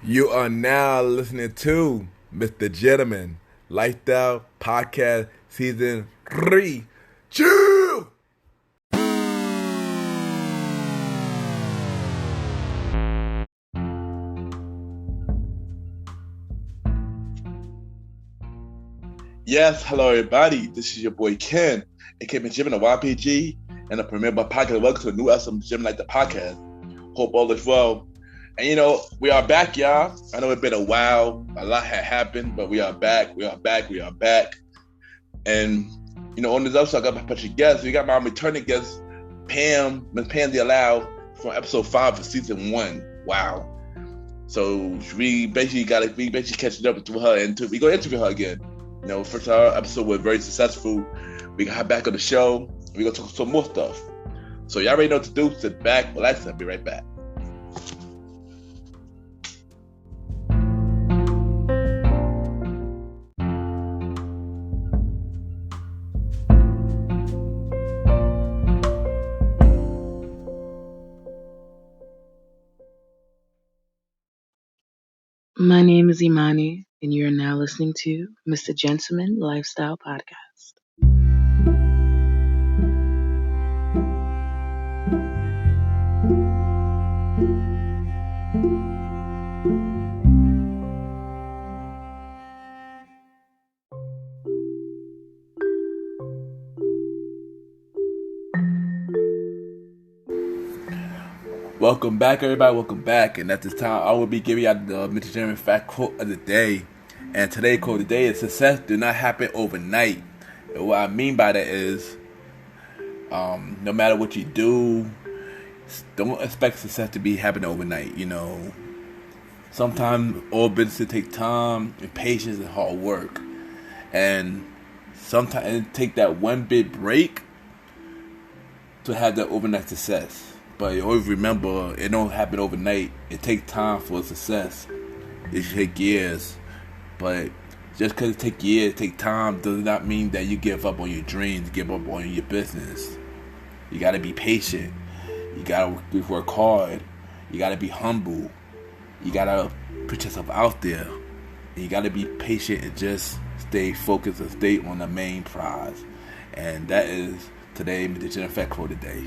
You are now listening to Mr. Gentleman Lifestyle Podcast Season 3. Chill! Yes, hello everybody. This is your boy Ken, aka Mr. Jim, the YPG, and a premiere by podcast. Welcome to a new episode of Jim Like the Podcast. Hope all is well. And we are back, y'all. I know it's been a while. A lot had happened, but we are back. We are back. And on this episode, I got my special guests. We got my returning guest, Miss Pam Deolall, from episode 5 of season 1. Wow. So we basically catching up with her, and we gonna interview her again. First our episode was very successful. We got her back on the show. We're gonna talk some more stuff. So y'all already know what to do. Sit back, relax, and I'll be right back. My name is Imani, and you're now listening to Mr. Gentleman Lifestyle Podcast. Welcome back, everybody. Welcome back. And at this time, I will be giving out the Mr. Gentleman fact quote of the day. And today's quote of the day is: success do not happen overnight. And what I mean by that is, no matter what you do, don't expect success to be happening overnight. Sometimes all businesses take time and patience and hard work. And sometimes it take that one big break to have that overnight success. But you always remember, it don't happen overnight. It takes time for success. It should take years. But just because it takes years, take time, does not mean that you give up on your dreams, give up on your business. You got to be patient. You got to work hard. You got to be humble. You got to put yourself out there. And you got to be patient and just stay focused and stay on the main prize. And that is today, the General Fact Quote today.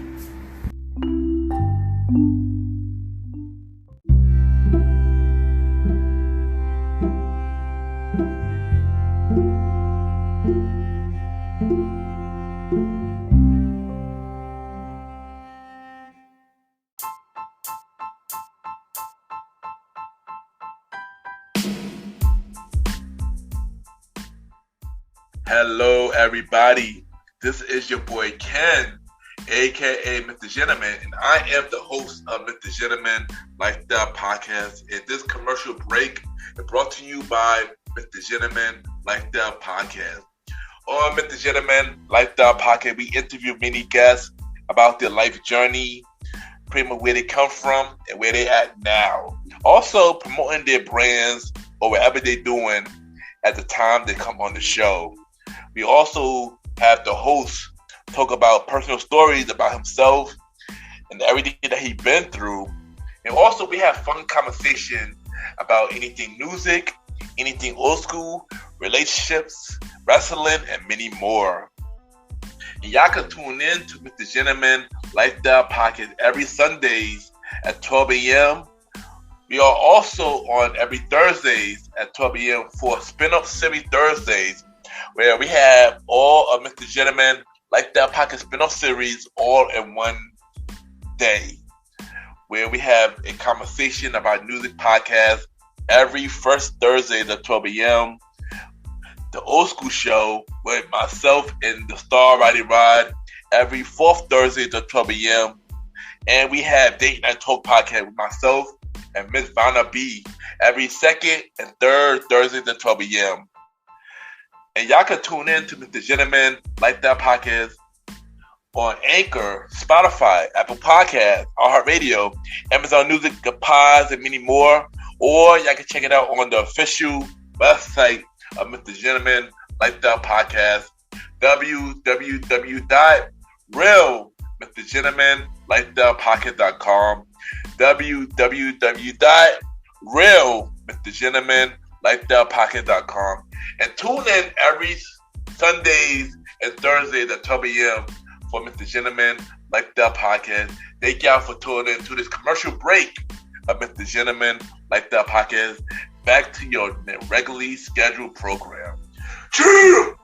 Hello everybody. This is your boy Ken, aka Mr. Gentleman, and I am the host of Mr. Gentleman Lifestyle Podcast. And this commercial break is brought to you by Mr. Gentleman Lifestyle Podcast. On Mr. Gentleman Lifestyle Podcast, we interview many guests about their life journey, pretty much where they come from and where they at now. Also promoting their brands or whatever they're doing at the time they come on the show. We also have the host talk about personal stories about himself and everything that he's been through. And also we have fun conversation about anything music, anything old school, relationships, wrestling, and many more. And y'all can tune in to Mr. Gentleman Lifestyle Podcast every Sundays at 12 a.m. We are also on every Thursdays at 12 a.m. for Spin-Up Series Thursdays, where we have all of Mr. Gentleman Lifestyle Podcast spin-off series all in one day, where we have a conversation about music podcast every first Thursday at 12 a.m. The Old School Show with myself and the Star Riding Rod every fourth Thursday at 12 a.m. And we have Date Night Talk Podcast with myself and Miss Vanna B every second and third Thursdays at 12 a.m. And y'all can tune in to Mr. Gentleman Lifestyle Podcast on Anchor, Spotify, Apple Podcasts, iHeartRadio, Amazon Music, Pods, and many more. Or y'all can check it out on the official website of Mr. Gentleman Lifestyle Podcast, www.realmrgentlemanlifestylepodcast.com, www real Mr. Gentleman, lifestylepodcast.com. And tune in every Sundays and Thursdays at 12 a.m. for Mr. Gentleman, Lifestyle Podcast. Thank y'all for tuning in to this commercial break of Mr. Gentleman, Lifestyle Podcast. Back to your regularly scheduled program. Cheers!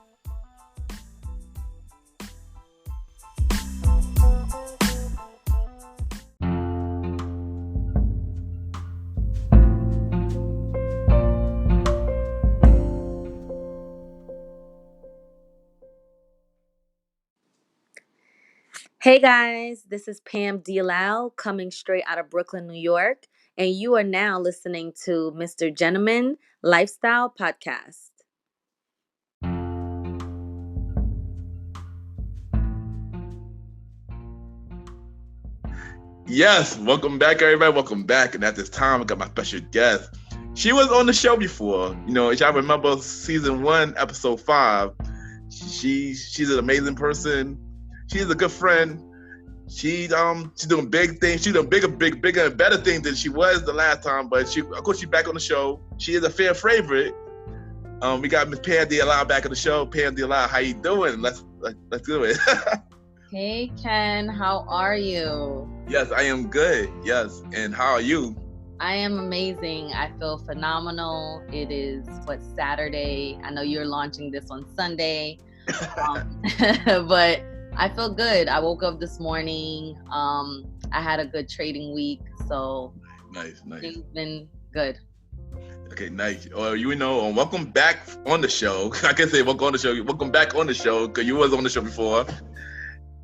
Hey guys, this is Pam Deolall coming straight out of Brooklyn, New York, and you are now listening to Mr. Gentleman Lifestyle Podcast. Yes, welcome back, everybody. Welcome back. And at this time, I got my special guest. She was on the show before. You know, if y'all remember season 1, episode 5. She's an amazing person. She's a good friend. She's doing big things. She's doing bigger and better things than she was the last time. But of course, she's back on the show. She is a fan favorite. We got Miss Pam Deolall back on the show. Pam Deolall, how you doing? Let's do it. Hey Ken, how are you? Yes, I am good. Yes, and how are you? I am amazing. I feel phenomenal. It is Saturday. I know you're launching this on Sunday, but I feel good. I woke up this morning. I had a good trading week, so nice. It's been good. Okay, nice. Welcome back on the show. I can say welcome on the show. Welcome back on the show because you was on the show before,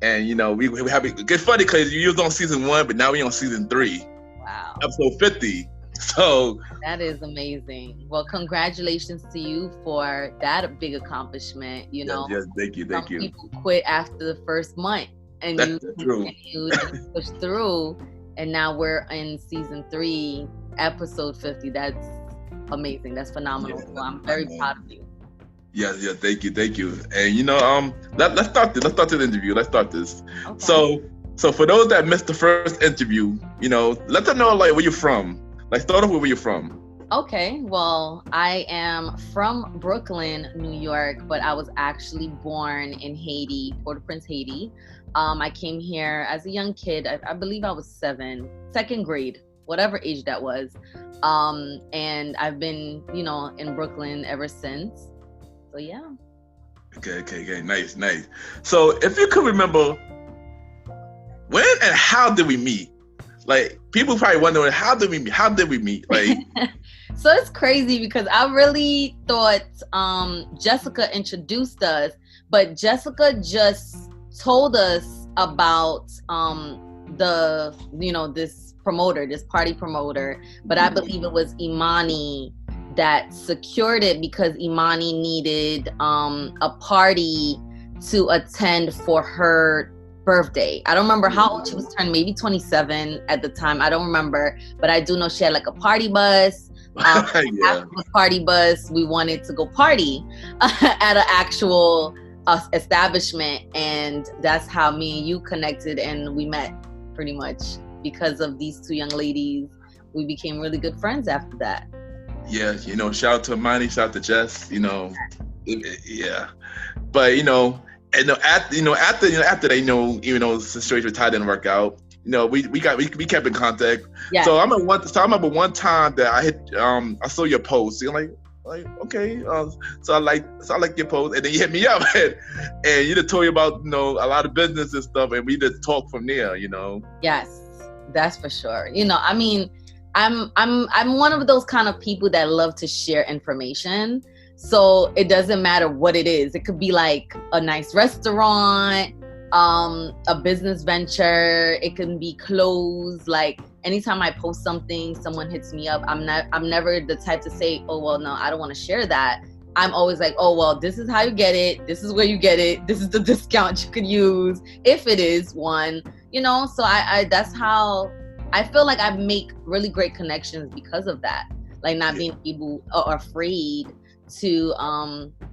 and we have it. It's funny because you was on season 1, but now we on season 3. Wow. Episode 50. So that is amazing. Well, congratulations to you for that big accomplishment. Yes, thank you. Some people quit after the first month, and you continued and pushed through, and now we're in season 3, episode 50. That's amazing. That's phenomenal. Yeah, so I'm very proud of you. Yes, thank you. And let's start this. Let's start this interview. Let's start this. Okay. So for those that missed the first interview, let them know where you're from. Start off with where you're from. Okay, well, I am from Brooklyn, New York, but I was actually born in Haiti, Port-au-Prince, Haiti. I came here as a young kid. I believe I was 7, second grade, whatever age that was. And I've been, in Brooklyn ever since. So yeah. Okay, nice. So if you could remember, when and how did we meet? People probably wondering, how did we meet? So it's crazy because I really thought Jessica introduced us, but Jessica just told us about this promoter, this party promoter, but I believe it was Imani that secured it because Imani needed a party to attend for her birthday. I don't remember how old she was turning, maybe 27 at the time. I don't remember, but I do know she had a party bus. After the party bus, we wanted to go party at an actual establishment, and that's how me and you connected, and we met pretty much because of these 2 young ladies. We became really good friends after that. Yeah, shout out to Imani, shout out to Jess, yeah. But and after that, even though the situation with Ty didn't work out, we kept in contact. Yeah. So I remember one time that I saw your post. You're like okay, so I like your post, and then you hit me up, and you just told me about a lot of business and stuff, and we just talked from there. Yes, that's for sure. I'm one of those kind of people that love to share information. So it doesn't matter what it is. It could be a nice restaurant, a business venture. It can be clothes. Anytime I post something, someone hits me up. I'm never the type to say, oh, well, no, I don't want to share that. I'm always like, oh, well, this is how you get it. This is where you get it. This is the discount you could use if it is one, so I that's how I feel like I make really great connections because of that. Not being able or afraid to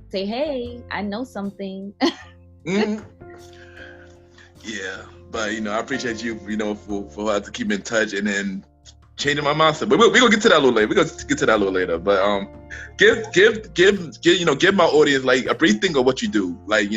say, hey, I know something. Mm-hmm. Yeah, but I appreciate you, for us to keep in touch, and then changing my mindset. But we're gonna get to that a little later. But give my audience like a brief thing of what you do, like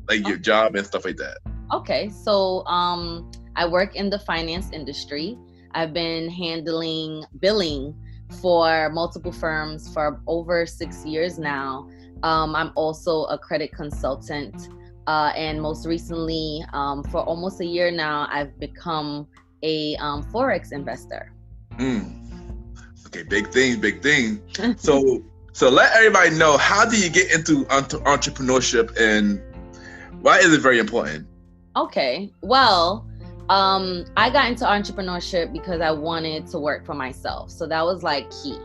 like your job and stuff like that. Okay, so I work in the finance industry. I've been handling billing for multiple firms for over 6 years now. I'm also a credit consultant, and most recently, for almost a year now, I've become a forex investor. Okay, big thing. So let everybody know, how do you get into entrepreneurship, and why is it very important? Okay, well, I got into entrepreneurship because I wanted to work for myself. So that was like key.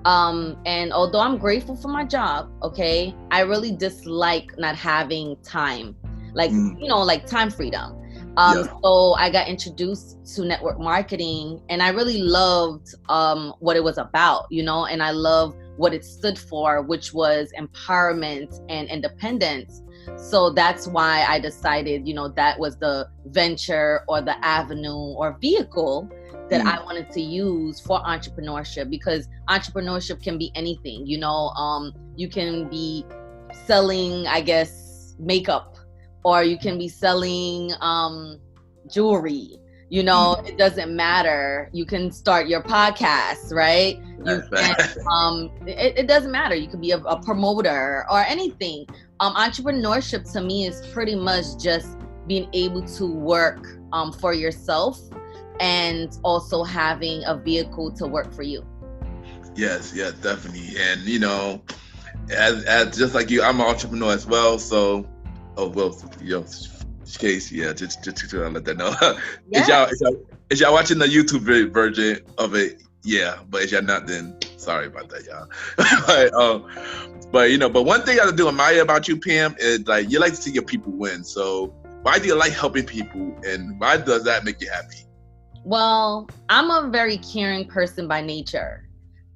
And although I'm grateful for my job, okay, I really dislike not having time, like, like time freedom. So I got introduced to network marketing, and I really loved what it was about, and I love what it stood for, which was empowerment and independence. So that's why I decided, that was the venture or the avenue or vehicle that I wanted to use for entrepreneurship, because entrepreneurship can be anything, you can be selling, I guess, makeup, or you can be selling jewelry, it doesn't matter. You can start your podcast, right? It doesn't matter. You could be a promoter or anything. Entrepreneurship to me is pretty much just being able to work for yourself, and also having a vehicle to work for you. Yes, definitely. And as just like you, I'm an entrepreneur as well. So, case, just to let that know. Yeah. Is y'all watching the YouTube version of it? Yeah, but if y'all not, then sorry about that, y'all. but one thing I do admire about you, Pam, is like you like to see your people win. So why do you like helping people, and why does that make you happy? Well, I'm a very caring person by nature.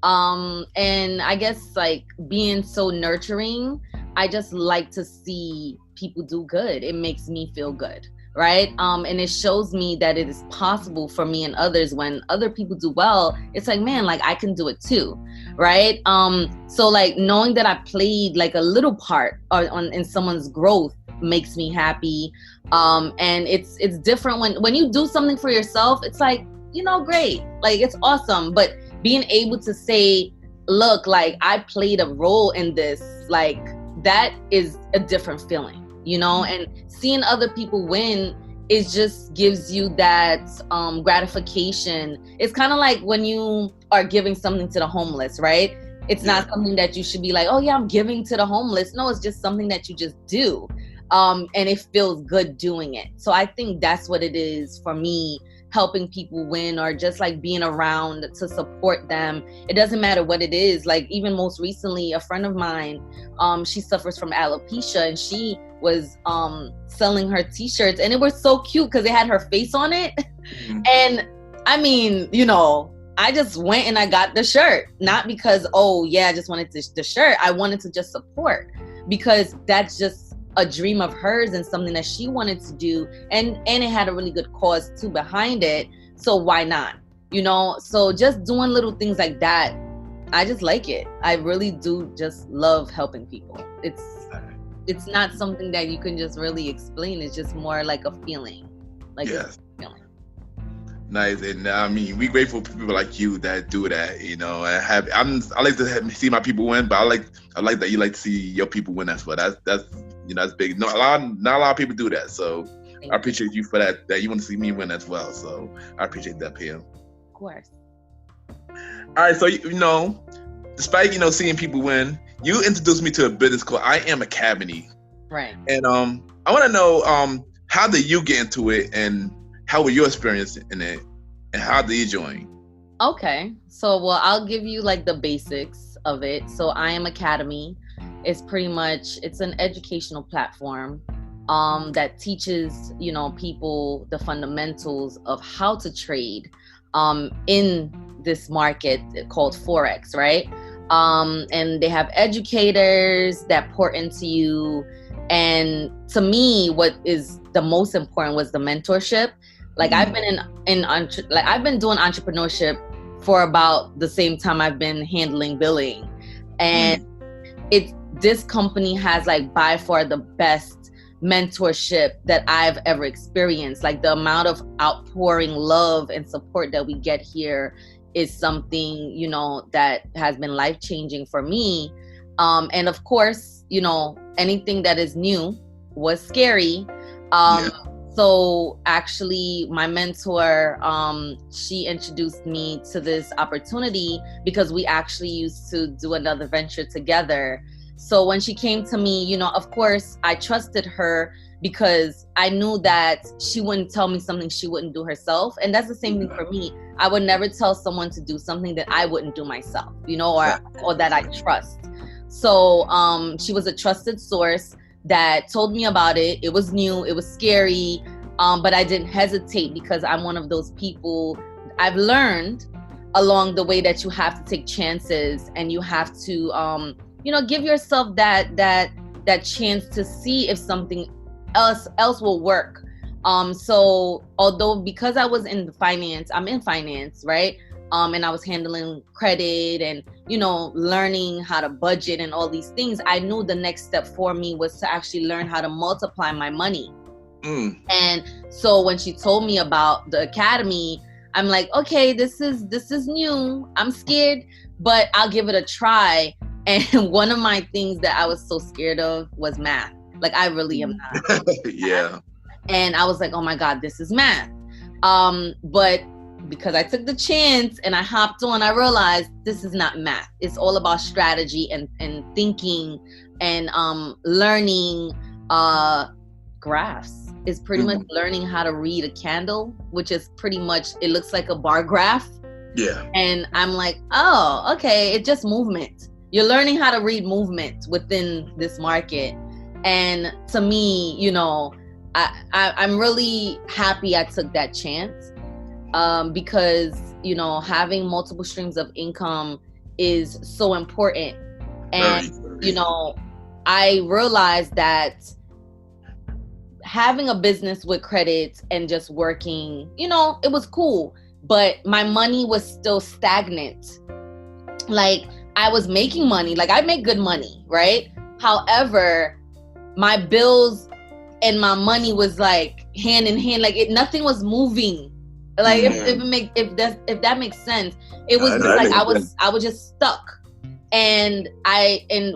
And I guess like being so nurturing, I just like to see people do good. It makes me feel good, right? And it shows me that it is possible for me and others. When other people do well, it's like, man, like I can do it too, right? So like knowing that I played like a little part in someone's growth makes me happy. And it's different when you do something for yourself. It's like, great, like it's awesome. But being able to say, look, like I played a role in this, like that is a different feeling, and seeing other people win, it just gives you that gratification. It's kind of like when you are giving something to the homeless, right? It's not something that you should be like, oh yeah, I'm giving to the homeless. No, it's just something that you just do. And it feels good doing it. So I think that's what it is for me, helping people win, or just like being around to support them. It doesn't matter what it is. Like even most recently, a friend of mine, she suffers from alopecia, and she was selling her t-shirts, and it was so cute because it had her face on it. And I mean, I just went and I got the shirt, not because, I just wanted the shirt. I wanted to just support, because that's just a dream of hers and something that she wanted to do, and it had a really good cause too behind it. So why not? So just doing little things like that, I just like it. I really do just love helping people. It's not something that you can just really explain. It's just more like a feeling. Like it's a feeling. Nice. And I mean, we grateful for people like you that do that, I like to see my people win, but I like that you like to see your people win as well. That's that's big. Not a lot of people do that. So I appreciate you for that you want to see me win as well. So I appreciate that, Pam. Of course. All right. So, despite, seeing people win, you introduced me to a business called I Am Academy. Right. And I want to know, how did you get into it, and how was your experience in it, and how did you join? Okay. So, well, I'll give you like the basics of it. So I Am Academy is pretty much, it's an educational platform that teaches, people the fundamentals of how to trade in this market called forex, right? And they have educators that pour into you. And to me, what is the most important was the mentorship. Like I've been I've been doing entrepreneurship for about the same time I've been handling billing, and this company has like by far the best mentorship that I've ever experienced. Like the amount of outpouring love and support that we get here is something, you know, that has been life-changing for me. And of course, you know, anything that is new was scary. So actually my mentor, she introduced me to this opportunity because we actually used to do another venture together. So when she came to me, you know, of course I trusted her because I knew that she wouldn't tell me something she wouldn't do herself. And that's the same thing for me. I would never tell someone to do something that I wouldn't do myself, you know, or that I trust. So she was a trusted source that told me about it. It was new, it was scary, but I didn't hesitate because I'm one of those people. I've learned along the way that you have to take chances and you have to, you know, give yourself that chance to see if something else will work. So although because I was in finance, I'm in finance, right? And I was handling credit and, you know, learning how to budget and all these things, I knew the next step for me was to actually learn how to multiply my money. And so when she told me about the academy, I'm like, okay, this is new. I'm scared, but I'll give it a try. And one of my things that I was so scared of was math. Like I really am not. Yeah. And I was like, oh my God, this is math. But because I took the chance and I hopped on, I realized this is not math. It's all about strategy and thinking and learning graphs. It's pretty much learning how to read a candle, which is pretty much, it looks like a bar graph. Yeah. And I'm like, oh, okay, it's just movement. You're learning how to read movement within this market. And to me, you know, I'm really happy I took that chance because, you know, having multiple streams of income is so important. And, you know, I realized that having a business with credit and just working, you know, it was cool, but my money was still stagnant. Like I was making money, like I make good money, right? However, my bills and my money was like hand in hand, like nothing was moving. Like if that makes sense, it was just like I was just stuck. And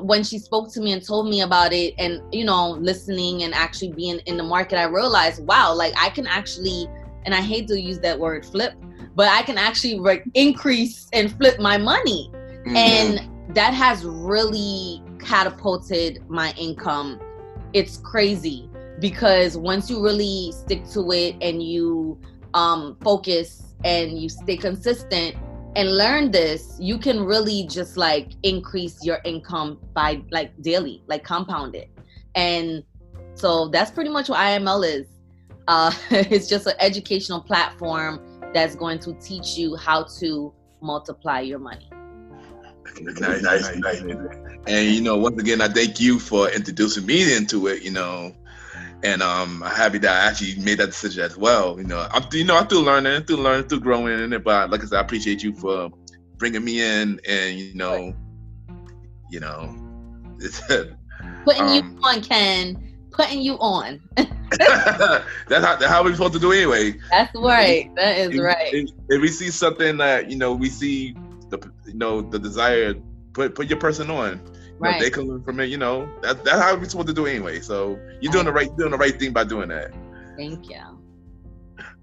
when she spoke to me and told me about it, and you know, listening and actually being in the market, I realized, wow, like I can actually, and I hate to use that word flip, but I can actually increase and flip my money. And that has really catapulted my income. It's crazy because once you really stick to it and you focus and you stay consistent and learn this, you can really just like increase your income by like daily, like compound it. And so that's pretty much what IML is. It's just an educational platform that's going to teach you how to multiply your money. Nice. And you know, once again, I thank you for introducing me into it. You know, and I'm happy that I actually made that decision as well. You know, I'm still learning, still growing in it. But like I said, I appreciate you for bringing me in, and you know, it's putting you on, Ken. Putting you on. That's how we're supposed to do anyway. That's right. That is right. If we see something that we see the desire, put your person on. Right. They can learn from it. That's how we're supposed to do it anyway. So you're doing the right thing by doing that. Thank you. All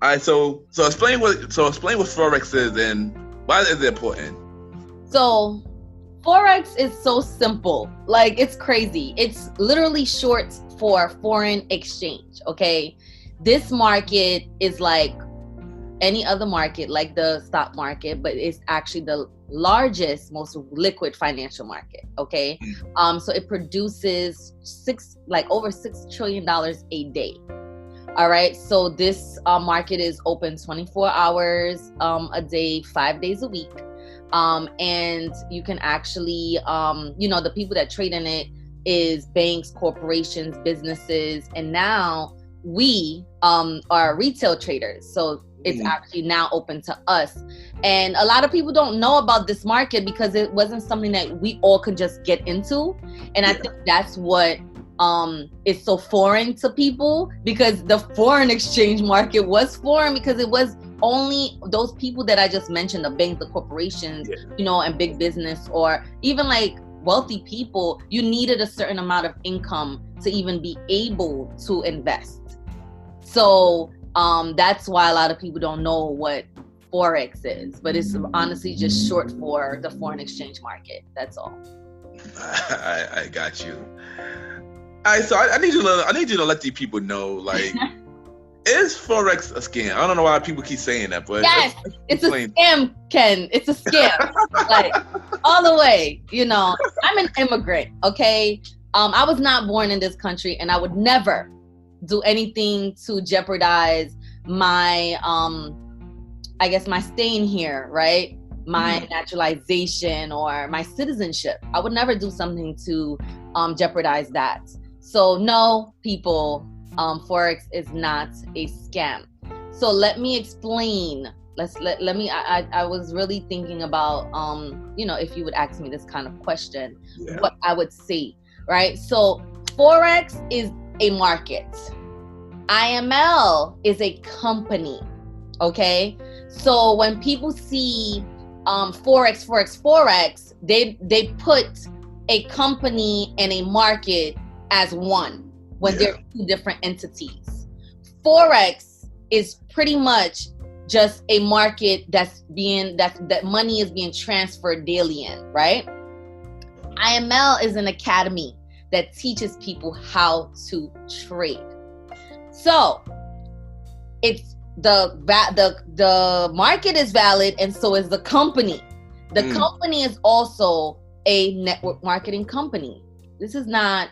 right. So explain what forex is and why is it important. So forex is so simple. Like it's crazy. It's literally short for foreign exchange. Okay. This market is like any other market, like the stock market, but it's actually the largest, most liquid financial market. Okay. So it produces over $6 trillion a day. All right. So this market is open 24 hours a day, 5 days a week. And you can actually, the people that trade in it is banks, corporations, businesses, and now we are retail traders, so it's actually now open to us. And a lot of people don't know about this market because it wasn't something that we all could just get into. And I think that's what is so foreign to people, because the foreign exchange market was foreign because it was only those people that I just mentioned, the banks, the corporations, you know, and big business, or even like wealthy people. You needed a certain amount of income to even be able to invest. So that's why a lot of people don't know what forex is, but it's honestly just short for the foreign exchange market. That's all. I got you. All right, so I need you to let these people know, like, is forex a scam? I don't know why people keep saying that, but yes, it's a scam, Ken. It's a scam, like all the way. You know, I'm an immigrant. Okay, I was not born in this country, and I would never do anything to jeopardize my I guess my staying here, right? My naturalization or my citizenship. I would never do something to jeopardize that. So no, people, forex is not a scam. So let me explain. Let me. I was really thinking about you know, if you would ask me this kind of question, what I would say, right? So forex is a market. IML is a company. Okay, so when people see forex, they put a company and a market as one when they're two different entities. Forex is pretty much just a market that money is being transferred daily in, right? IML is an academy that teaches people how to trade. So it's the market is valid, and so is the company. The company is also a network marketing company. This is not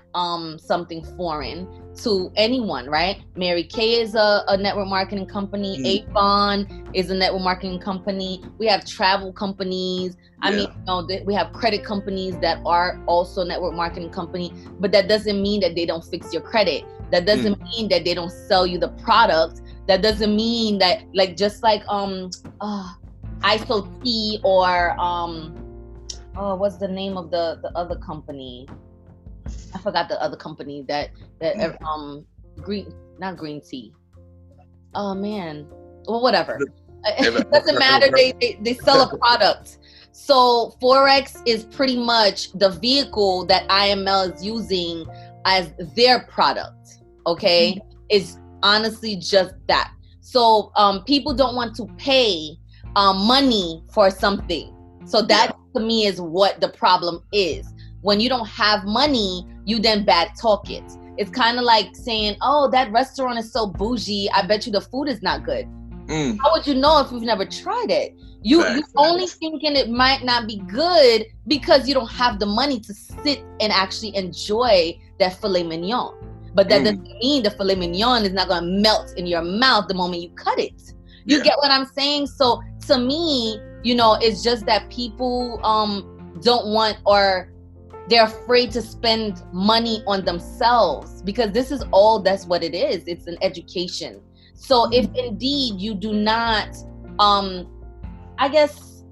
something foreign to anyone, right? Mary Kay is a network marketing company. Avon is a network marketing company. We have travel companies. I mean, you know, we have credit companies that are also network marketing company, but that doesn't mean that they don't fix your credit. That doesn't mean that they don't sell you the product. That doesn't mean that, like, just like ISOT or what's the name of the other company? I forgot the other company that not green tea. Oh man, well, whatever. It doesn't matter. They sell a product. So forex is pretty much the vehicle that IML is using as their product. Okay, it's honestly just that. So people don't want to pay money for something. So that to me is what the problem is. When you don't have money, you then bad talk it. It's kind of like saying, oh, that restaurant is so bougie, I bet you the food is not good. How would you know if you've never tried it? You're only thinking it might not be good because you don't have the money to sit and actually enjoy that filet mignon. But that doesn't mean the filet mignon is not going to melt in your mouth the moment you cut it. You get what I'm saying? So to me, you know, it's just that people don't want, or they're afraid to spend money on themselves, because this is all that's what it is. It's an education. So if indeed you do not, I guess,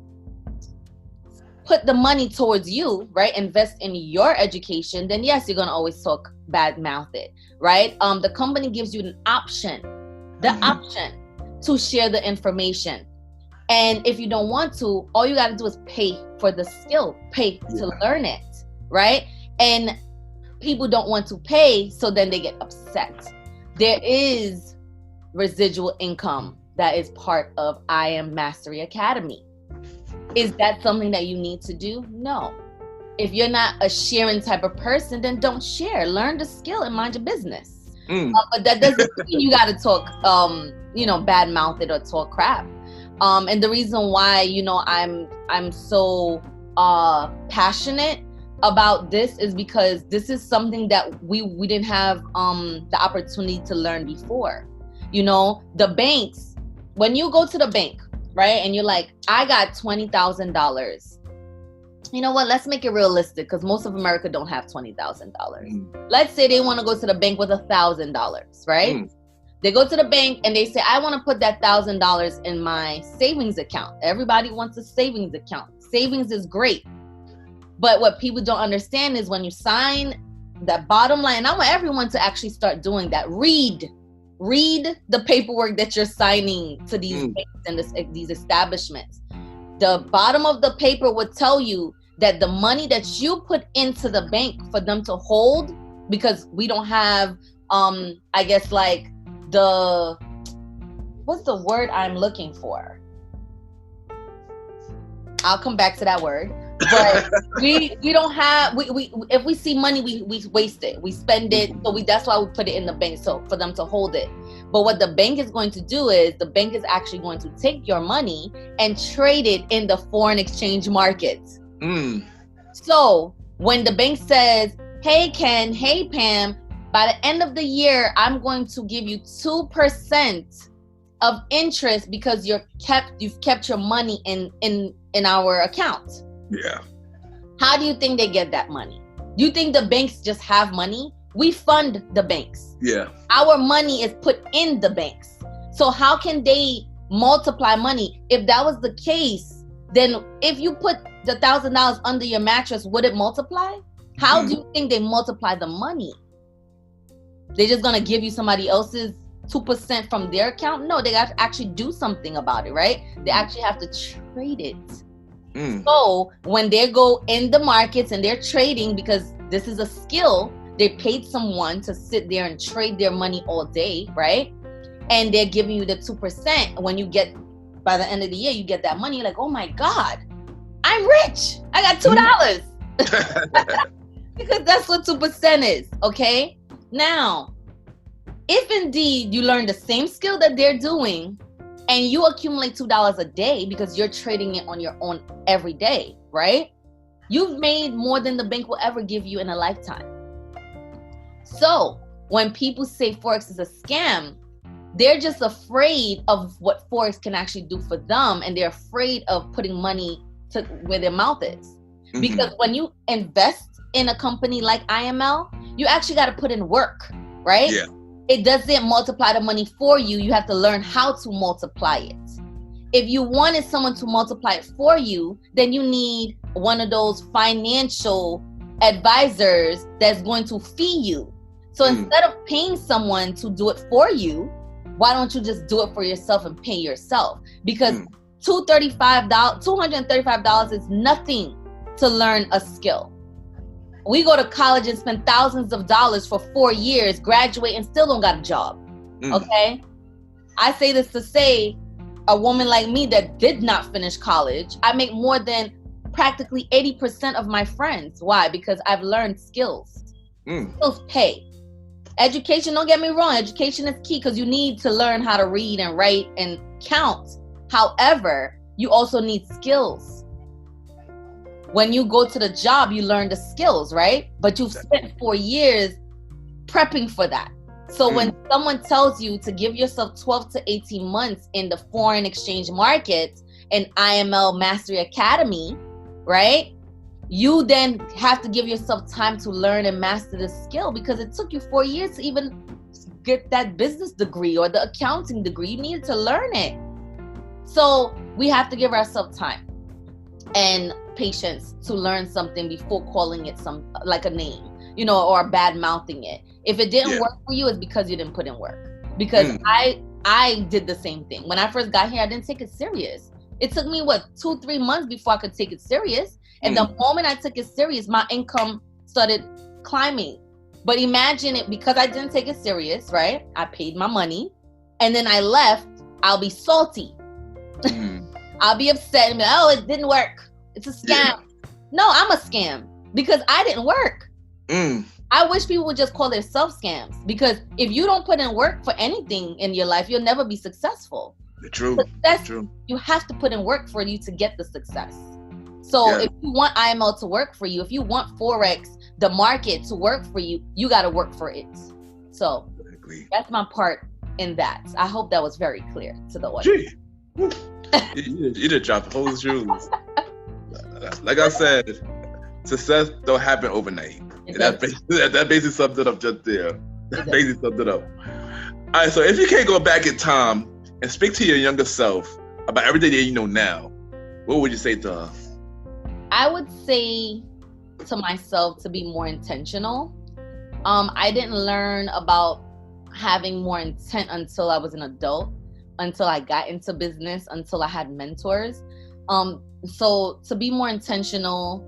put the money towards you, right? Invest in your education, then yes, you're going to always talk bad mouth it, right? The company gives you an option, option to share the information. And if you don't want to, all you got to do is pay for the skill, pay to learn it, right? And people don't want to pay, so then they get upset. There is residual income that is part of I Am Mastery Academy. Is that something that you need to do? No. If you're not a sharing type of person, then don't share. Learn the skill and mind your business. But that doesn't mean you got to talk, bad mouth it or talk crap. And the reason why, I'm so passionate about this is because this is something that we didn't have the opportunity to learn before. The banks, when you go to the bank, right, and you're like, I got $20,000. You know what? Let's make it realistic, because most of America don't have $20,000. Let's say they want to go to the bank with $1,000, right? They go to the bank and they say, I want to put that $1,000 in my savings account. Everybody wants a savings account. Savings is great. But what people don't understand is when you sign that bottom line, and I want everyone to actually start doing that. Read the paperwork that you're signing to these banks and these establishments. The bottom of the paper would tell you that the money that you put into the bank for them to hold, because we don't have, I guess like what's the word I'm looking for? I'll come back to that word. But we don't have, we if we see money, we waste it, we spend it. So that's why we put it in the bank, so for them to hold it. But what the bank is going to do is the bank is actually going to take your money and trade it in the foreign exchange market. So when the bank says, hey Ken, hey Pam, by the end of the year, I'm going to give you 2% of interest because you've kept your money in our account. Yeah. How do you think they get that money? You think the banks just have money? We fund the banks. Yeah. Our money is put in the banks. So how can they multiply money? If that was the case, then if you put the $1,000 under your mattress, would it multiply? How do you think they multiply the money? They're just gonna give you somebody else's 2% from their account? No, they have to actually do something about it, right? They actually have to trade it. So when they go in the markets and they're trading, because this is a skill, they paid someone to sit there and trade their money all day, right? And they're giving you the 2%. When you get, by the end of the year, you get that money, you're like, oh my God, I'm rich. I got $2. Because that's what 2% is, okay? Now, if indeed you learn the same skill that they're doing, and you accumulate $2 a day because you're trading it on your own every day, right? You've made more than the bank will ever give you in a lifetime. So when people say Forex is a scam, they're just afraid of what Forex can actually do for them, and they're afraid of putting money to where their mouth is. Because when you invest in a company like IML, you actually got to put in work, right? Yeah. It doesn't multiply the money for you. You have to learn how to multiply it. If you wanted someone to multiply it for you, then you need one of those financial advisors that's going to fee you. So instead of paying someone to do it for you, why don't you just do it for yourself and pay yourself? Because $235 is nothing to learn a skill. We go to college and spend thousands of dollars for 4 years, graduate, and still don't got a job. Okay? I say this to say, a woman like me that did not finish college, I make more than practically 80% of my friends. Why? Because I've learned skills. Skills pay. Education, don't get me wrong, education is key because you need to learn how to read and write and count. However, you also need skills. When you go to the job, you learn the skills, right? But you've spent 4 years prepping for that. So when someone tells you to give yourself 12 to 18 months in the foreign exchange market and IML Mastery Academy, right? You then have to give yourself time to learn and master the skill because it took you 4 years to even get that business degree or the accounting degree. You needed to learn it. So we have to give ourselves time and patience to learn something before calling it like a name, or bad mouthing it. If it didn't work for you, it's because you didn't put in work. Because I did the same thing. When I first got here, I didn't take it serious. It took me 2-3 months before I could take it serious. And the moment I took it serious, my income started climbing. But imagine it, because I didn't take it serious, right? I paid my money and then I left. I'll be salty. I'll be upset and be like, oh, it didn't work. It's a scam. Yeah. No, I'm a scam because I didn't work. I wish people would just call themselves scams, because if you don't put in work for anything in your life, you'll never be successful. True. True. You have to put in work for you to get the success. So if you want IML to work for you, if you want Forex, the market to work for you, you got to work for it. So that's my part in that. I hope that was very clear to the audience. You just dropped the whole shoes. Like I said, success don't happen overnight. That basically summed it up just there. That basically summed it up. All right, so if you can't go back in time and speak to your younger self about everything that you know now, what would you say to her? I would say to myself to be more intentional. I didn't learn about having more intent until I was an adult, until I got into business, until I had mentors. So to be more intentional,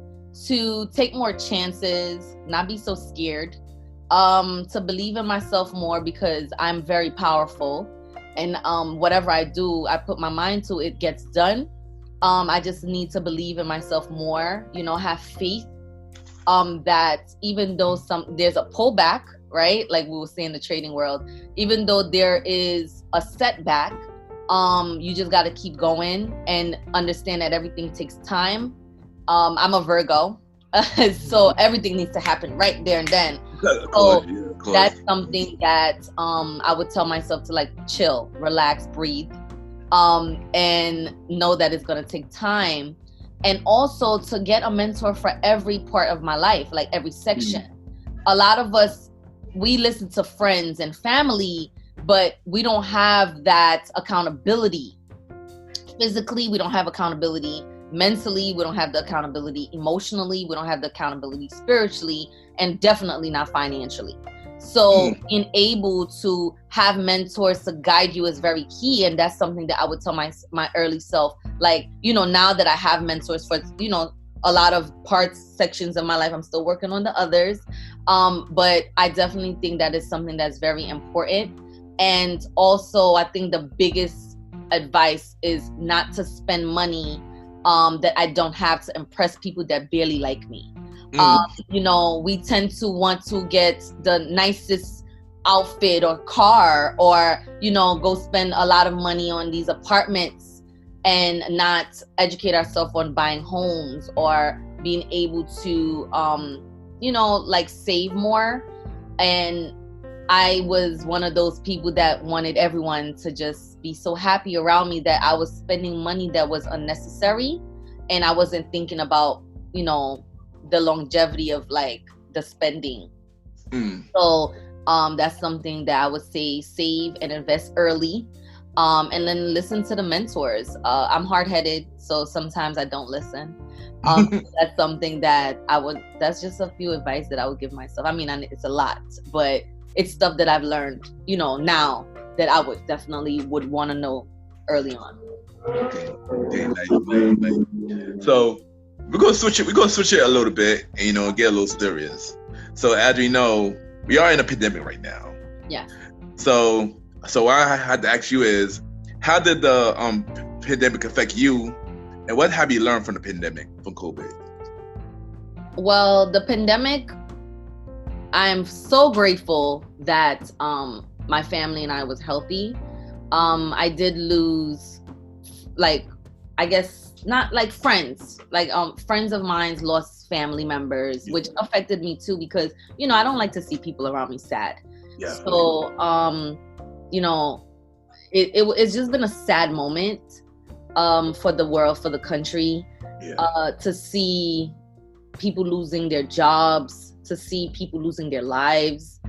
to take more chances, not be so scared, to believe in myself more because I'm very powerful, and whatever I do, I put my mind to, it gets done. I just need to believe in myself more, have faith, that even though there's a pullback, right? Like we will say in the trading world, even though there is a setback, you just got to keep going and understand that everything takes time. I'm a Virgo, so everything needs to happen right there and then. So that's something that I would tell myself to like chill, relax, breathe, and know that it's going to take time. And also to get a mentor for every part of my life, like every section. A lot of us, we listen to friends and family, but we don't have that accountability. Physically, we don't have accountability. Mentally, we don't have the accountability. Emotionally, we don't have the accountability. Spiritually, and definitely not financially. So being able to have mentors to guide you is very key. And that's something that I would tell my early self. Like, now that I have mentors for, a lot of sections of my life, I'm still working on the others. But I definitely think that is something that's very important. And also, I think the biggest advice is not to spend money that I don't have to impress people that barely like me. We tend to want to get the nicest outfit or car, or, go spend a lot of money on these apartments and not educate ourselves on buying homes or being able to, like save more. And I was one of those people that wanted everyone to just be so happy around me that I was spending money that was unnecessary. And I wasn't thinking about, the longevity of like the spending. So that's something that I would say, save and invest early. And then listen to the mentors. I'm hard-headed, so sometimes I don't listen. That's something that that's just a few advice that I would give myself. I mean, it's a lot, but it's stuff that I've learned, now that I would definitely would want to know early on. Okay, nice. So we're gonna switch it a little bit and get a little serious. So as we know, we are in a pandemic right now. Yeah. So what I had to ask you is, how did the pandemic affect you, and what have you learned from the pandemic, from COVID? Well, the pandemic, I'm so grateful that my family and I was healthy. I did lose, I guess not like friends, friends of mine lost family members, which affected me too, because, I don't like to see people around me sad. Yeah. So, it's just been a sad moment for the world, for the country, to see people losing their jobs, to see people losing their lives.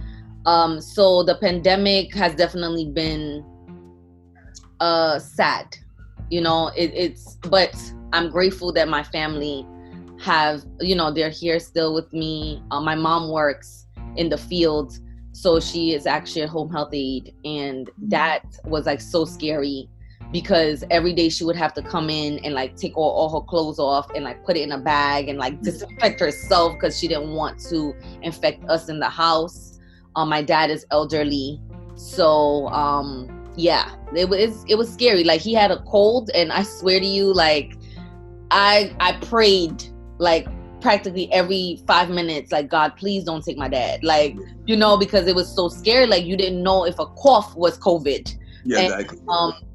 So the pandemic has definitely been sad. But I'm grateful that my family have, they're here still with me. My mom works in the field, so she is actually a home health aide, and that was like so scary because every day she would have to come in and like take all her clothes off and like put it in a bag and like disinfect herself because she didn't want to infect us in the house. My dad is elderly, so it was scary. Like, he had a cold, and I swear to you, like I prayed like practically every 5 minutes, like, God, please don't take my dad, like, because it was so scary. Like, you didn't know if a cough was COVID. Yeah, and, exactly.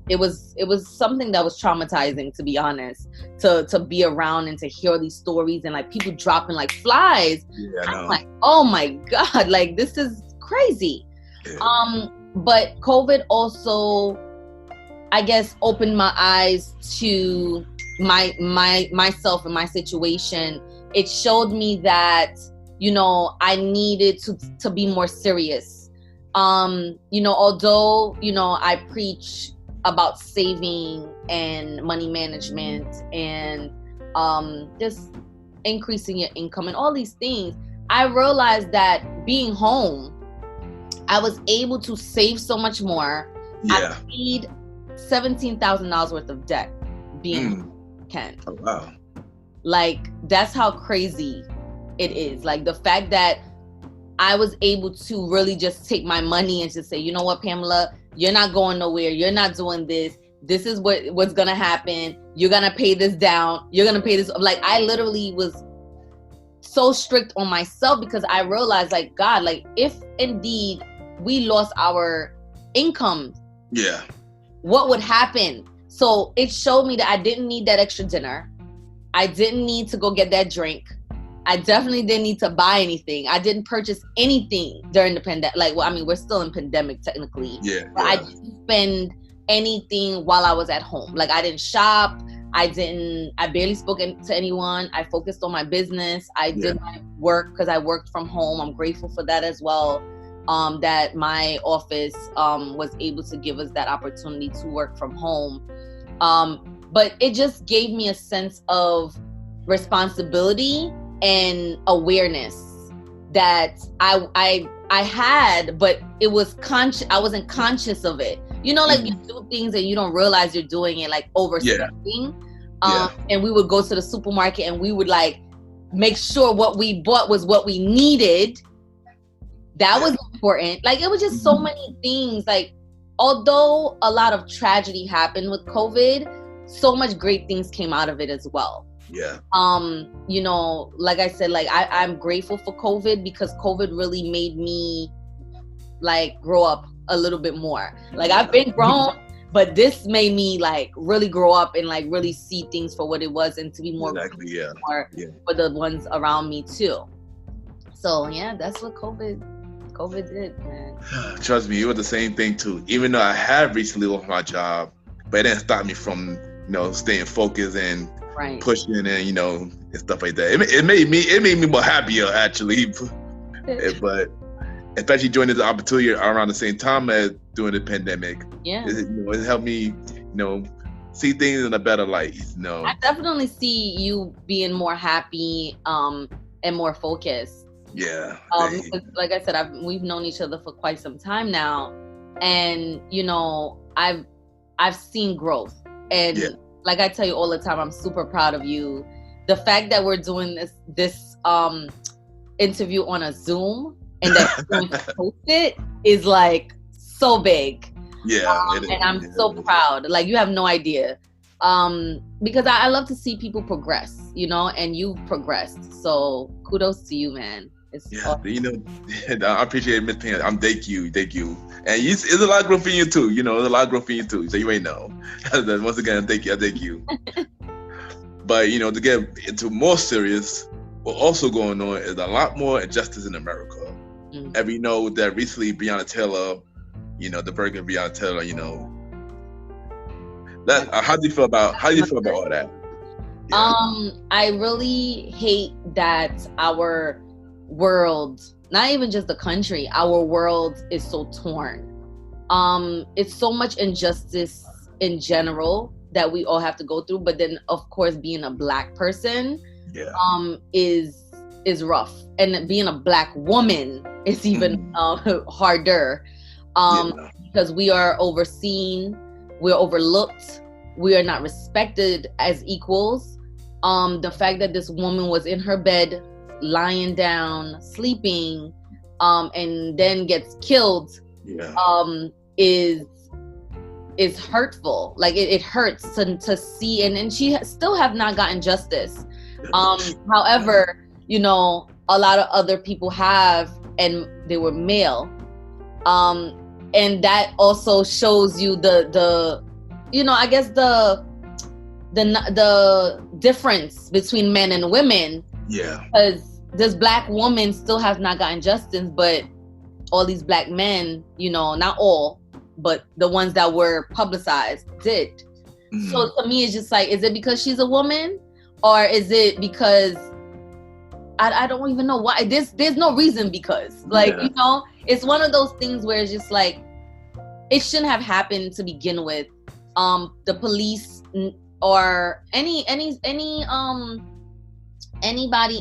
It was something that was traumatizing, to be honest, to be around and to hear these stories and like people dropping like flies. Yeah, I'm like, oh my God, like, this is crazy. Yeah. But COVID also, I guess, opened my eyes to myself and my situation. It showed me that, I needed to be more serious. Although, I preach about saving and money management and just increasing your income and all these things, I realized that being home, I was able to save so much more. Yeah. I paid $17,000 worth of debt being Ken. Oh, wow. Like, that's how crazy it is. Like, the fact that I was able to really just take my money and just say, you know what, Pamela, you're not going nowhere. You're not doing this. This is what's going to happen. You're going to pay this down. You're going to pay this. Like, I literally was so strict on myself because I realized, like, God, like, if indeed we lost our income, yeah, what would happen? So it showed me that I didn't need that extra dinner. I didn't need to go get that drink. I definitely didn't need to buy anything. I didn't purchase anything during the pandemic. Like, well, I mean, we're still in pandemic technically. Yeah. But I didn't spend anything while I was at home. Like, I didn't shop. I barely spoke to anyone. I focused on my business. I did my work because I worked from home. I'm grateful for that as well. That my office was able to give us that opportunity to work from home. But it just gave me a sense of responsibility and awareness that I had, but it was conscious. I wasn't conscious of it. You do things and you don't realize you're doing it, like overspending. And we would go to the supermarket and we would like make sure what we bought was what we needed. That was important. Like, it was just so many things. Like, although a lot of tragedy happened with COVID, so much great things came out of it as well. Yeah. Like I said, like I'm grateful for COVID because COVID really made me like grow up a little bit more. Like, I've been grown, but this made me like really grow up and like really see things for what it was and to be more for the ones around me too. So yeah, that's what COVID did, man. Trust me, it was the same thing too. Even though I have recently lost my job, but it didn't stop me from staying focused and pushing and and stuff like that. It made me more happier actually. But especially during this opportunity around the same time as during the pandemic, it helped me see things in a better light. I definitely see you being more happy and more focused. Yeah. Because, like I said, we've known each other for quite some time now, and I've seen growth. And like I tell you all the time, I'm super proud of you. The fact that we're doing this interview on a Zoom and that you're going to post it is like so big. Yeah. And I'm so proud. Like, you have no idea. Because I love to see people progress, and you've progressed. So kudos to you, man. Awesome. I appreciate it, Miss Pam. Thank you. And it's a lot of growth for you too. There's a lot of growth for you too. So you ain't know. Once again, thank you. But to get into more serious, what's also going on is a lot more injustice in America. And we know that recently Breonna Taylor, the burger Breonna Taylor, how do you feel about all that? Yeah. I really hate that our world, not even just the country, our world is so torn. It's so much injustice in general that we all have to go through, but then of course being a Black person is rough, and being a Black woman is even harder because we are overseen, we're overlooked, we are not respected as equals. The fact that this woman was in her bed lying down, sleeping, and then gets killed, is hurtful. Like, it hurts to see, and she still have not gotten justice. However, a lot of other people have, and they were male, and that also shows you the I guess the difference between men and women. Yeah. Because this Black woman still has not gotten justice, but all these Black men, not all, but the ones that were publicized did. So to me, it's just like, is it because she's a woman, or is it because I don't even know why. There's no reason because, like, you know, it's one of those things where it's just like, it shouldn't have happened to begin with. The police or anybody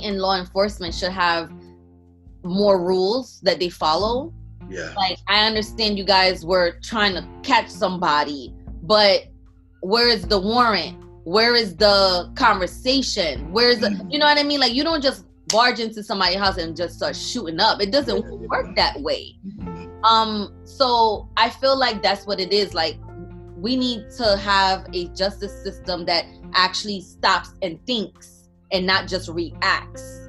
in law enforcement should have more rules that they follow. Yeah. Like, I understand you guys were trying to catch somebody, but where is the warrant? Where is the conversation? Where's the, you know what I mean? Like, you don't just barge into somebody's house and just start shooting up. It doesn't work that way. So I feel like that's what it is. Like, we need to have a justice system that actually stops and thinks and not just reacts.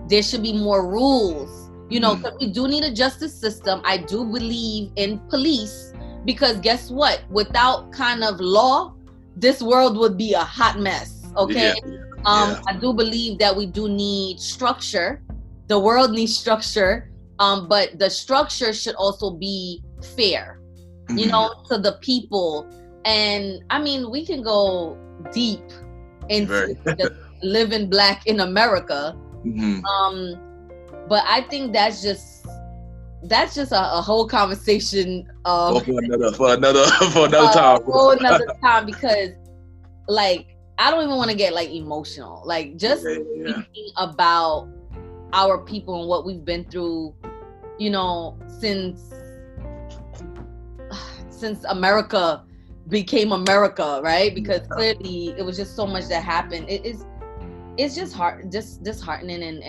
There should be more rules, you know, because we do need a justice system. I do believe in police, because guess what? Without kind of law, this world would be a hot mess. Okay. I do believe that we do need structure. The world needs structure. But the structure should also be fair, you know, to the people. And I mean, we can go deep into just living black in America. But I think that's just a whole conversation for another time. For another time, because like, I don't even want to get like emotional. Like, just thinking about our people and what we've been through, you know, since America became America, right? Because clearly it was just so much that happened. It's just disheartening, and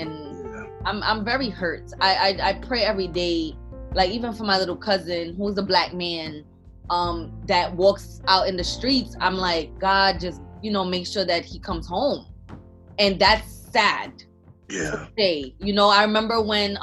I'm very hurt. I pray every day, like, even for my little cousin who's a black man that walks out in the streets. I'm like, God, just, you know, make sure that he comes home. And that's sad. Yeah. You know, I remember when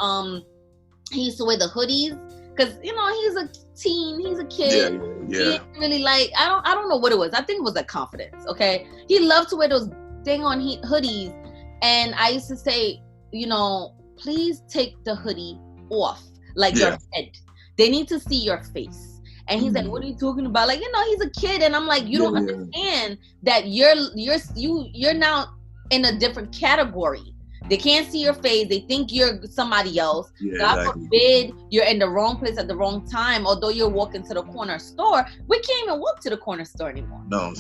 he used to wear the hoodies, because, you know, he's a teen, he's a kid. He didn't really like, I don't know what it was. I think it was like confidence. Okay. He loved to wear those dang on hoodies. And I used to say, you know, please take the hoodie off, like your head. They need to see your face. And he's like, what are you talking about? Like, you know, he's a kid. And I'm like, you don't understand that you're now in a different category. They can't see your face. They think you're somebody else. God forbid you're in the wrong place at the wrong time. Although you're walking to the corner store, we can't even walk to the corner store anymore. No.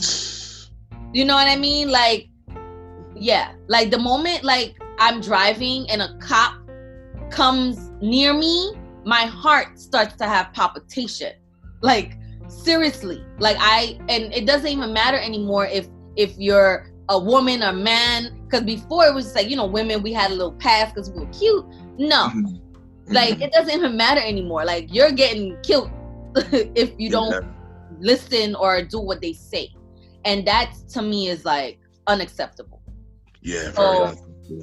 You know what I mean? Like, yeah. Like, the moment, like, I'm driving and a cop comes near me, my heart starts to have palpitation. Like, seriously. Like, and it doesn't even matter anymore if you're a woman or man, because before it was just like, you know, women, we had a little pass because we were cute. No. Like, it doesn't even matter anymore. Like, you're getting killed if you don't listen or do what they say. And that, to me, is like unacceptable. So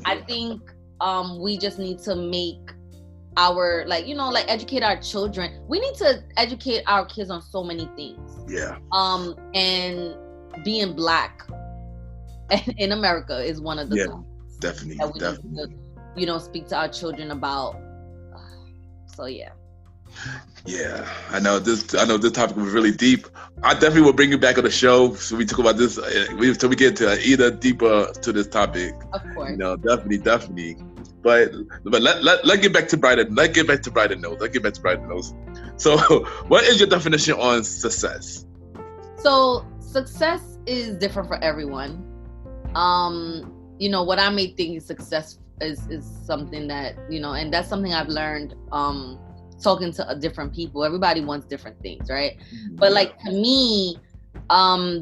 I think we just need to make our, like, you know, like, educate our children. We need to educate our kids on so many things. And being black in America is one of the things definitely need to, you know, speak to our children about. So I know this topic was really deep. I definitely will bring you back on the show so we talk about this so we get to either deeper to this topic. Of course. You know, definitely. But let's get back to brighter notes. So, what is your definition on success? So, success is different for everyone. You know, what I may think is success is something that, you know, and that's something I've learned talking to different people. Everybody wants different things, right? But like, to me,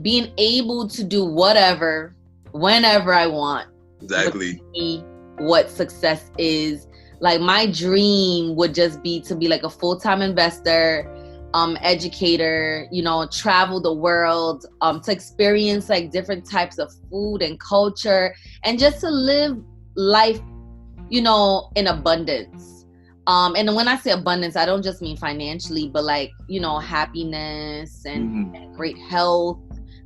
being able to do whatever, whenever I want. Exactly. What success is. Like, my dream would just be to be like a full-time investor, educator, you know, travel the world, to experience like different types of food and culture, and just to live life, you know, in abundance. And when I say abundance, I don't just mean financially, but like, you know, happiness and great health,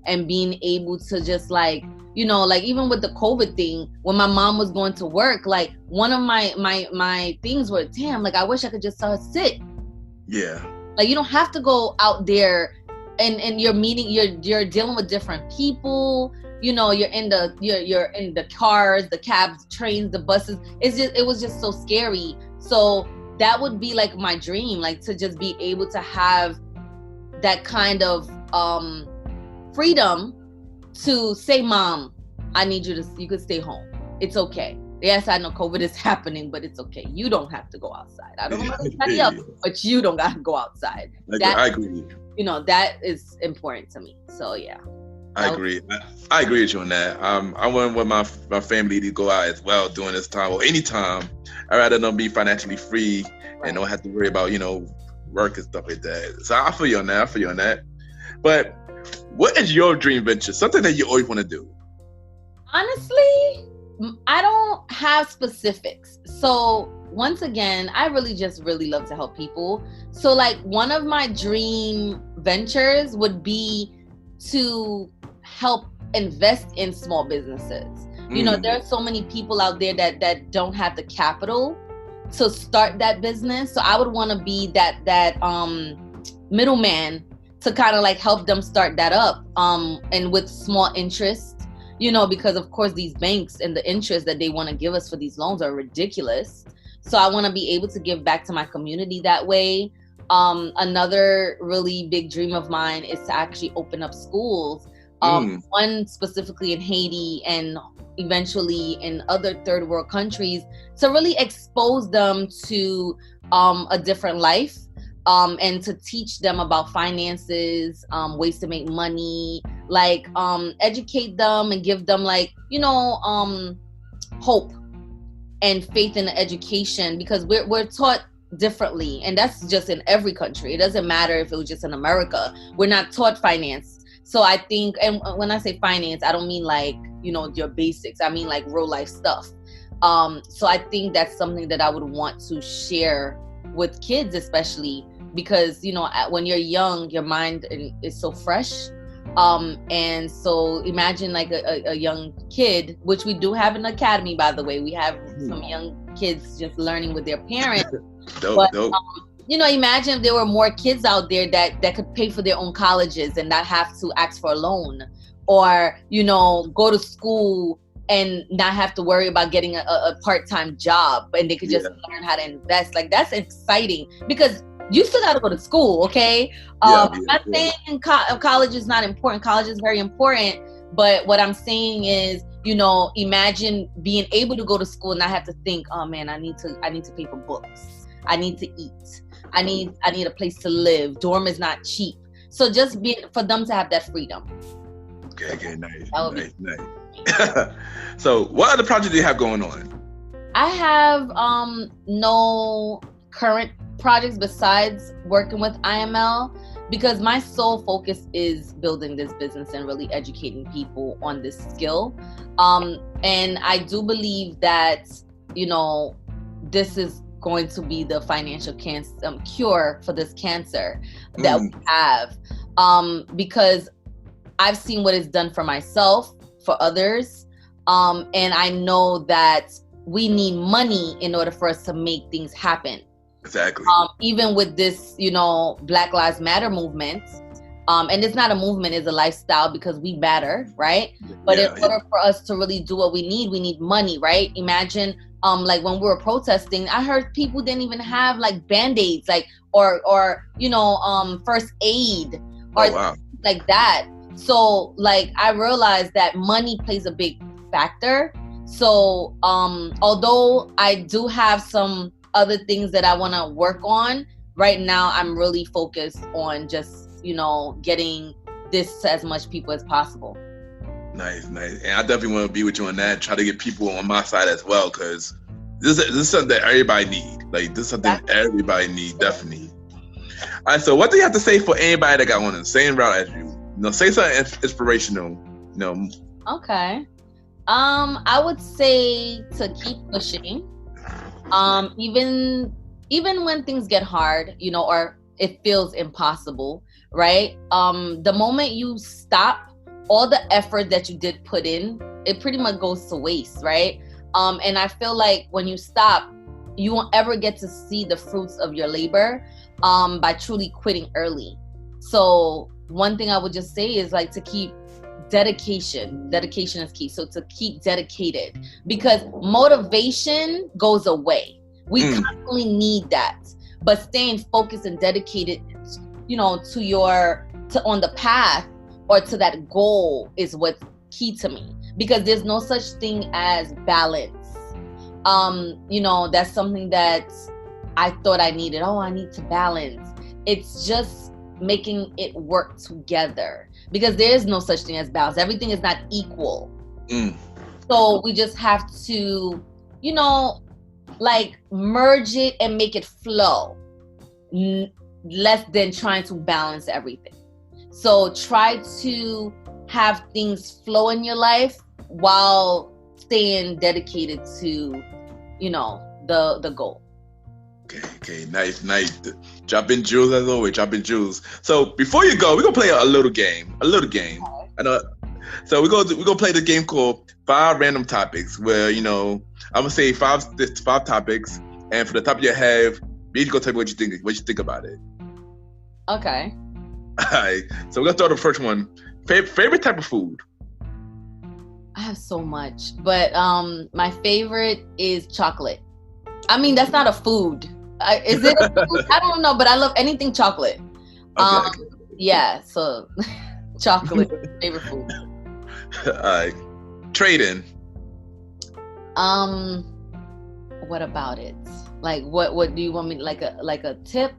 and being able to just like, you know, like, even with the COVID thing, when my mom was going to work, like, one of my things were, damn, like, I wish I could just tell her sit. Like, you don't have to go out there and you're meeting, you're dealing with different people. you know, you're in the cars, the cabs, trains, the buses. It was just so scary. So that would be like my dream, like to just be able to have that kind of freedom to say, Mom, I need you could stay home. It's okay. Yes, I know COVID is happening, but it's okay. You don't have to go outside. I don't know about anybody else, but you don't got to go outside. I agree. You know, that is important to me. So yeah. I agree. I agree with you on that. I want my family to go out as well during this time or anytime. I'd rather them be financially free and don't have to worry about, you know, work and stuff like that. So I feel you on that. But what is your dream venture? Something that you always want to do? Honestly, I don't have specifics. So once again, I really love to help people. So like one of my dream ventures would be to help invest in small businesses. You know, there are so many people out there that don't have the capital to start that business. So I would want to be that middleman to kind of like help them start that up, and with small interest, you know, because of course these banks and the interest that they want to give us for these loans are ridiculous. So I want to be able to give back to my community that way. Another really big dream of mine is to actually open up schools, one specifically in Haiti and eventually in other third world countries, to really expose them to a different life, and to teach them about finances, ways to make money, like educate them and give them like, you know, hope and faith in the education, because we're taught differently, and that's just in every country. It doesn't matter if it was just in America. We're not taught finance. So I think, and when I say finance, I don't mean like, you know, your basics. I mean like real life stuff. So I think that's something that I would want to share with kids, especially because, you know, when you're young, your mind is so fresh. And so imagine like a young kid, which we do have an academy, by the way. We have some young kids just learning with their parents. Dope. You know, imagine if there were more kids out there that could pay for their own colleges and not have to ask for a loan, or, you know, go to school and not have to worry about getting a part-time job, and they could just learn how to invest. Like, that's exciting, because you still got to go to school, okay? I'm not saying college is not important. College is very important. But what I'm saying is, you know, imagine being able to go to school and not have to think, oh man, I need to pay for books. I need to eat. I need a place to live. Dorm is not cheap. So just for them to have that freedom. Okay, nice. So what other projects do you have going on? I have no current projects besides working with IML, because my sole focus is building this business and really educating people on this skill. And I do believe that, you know, this is going to be the financial cure for this cancer that we have, because I've seen what it's done for myself, for others, and I know that we need money in order for us to make things happen. Exactly. Even with this, you know, Black Lives Matter movement, and it's not a movement, it's a lifestyle, because we matter, right? But in order for us to really do what we need money, right? Imagine, like when we were protesting, I heard people didn't even have like Band-Aids, like, or you know, first aid, or like that. So like, I realized that money plays a big factor. So although I do have some other things that I want to work on, right now I'm really focused on just, you know, getting this to as much people as possible. Nice. And I definitely want to be with you on that. Try to get people on my side as well, because this is something that everybody need. Like, this is something everybody need, definitely. All right, so what do you have to say for anybody that got on the same route as you? You know, say something inspirational. You know. Okay. I would say to keep pushing. Even when things get hard, you know, or it feels impossible, right? The moment you stop, all the effort that you did put in, it pretty much goes to waste, right? And I feel like when you stop, you won't ever get to see the fruits of your labor by truly quitting early. So one thing I would just say is like to keep dedication is key. So to keep dedicated, because motivation goes away. We constantly need that, but staying focused and dedicated, to on the path or to that goal is what's key to me, because there's no such thing as balance. That's something that I thought I needed. Oh, I need to balance. It's just making it work together, because there is no such thing as balance. Everything is not equal. So we just have to, merge it and make it flow, less than trying to balance everything. So try to have things flow in your life while staying dedicated to, the goal. Okay, nice. Dropping jewels as always, dropping jewels. So before you go, we're gonna play a little game. Okay. So we're gonna play the game called 5 Random Topics, where I'm gonna say five topics, and for the top of your head, you go tell me what you think about it. Okay. All right. So we're gonna start the first one. Favorite type of food? I have so much, but my favorite is chocolate. I mean, that's not a food. Is it a food? I don't know, but I love anything chocolate. Okay. Yeah, so chocolate favorite food. All right. Trading. What about it? Like, what do you want me, like a tip?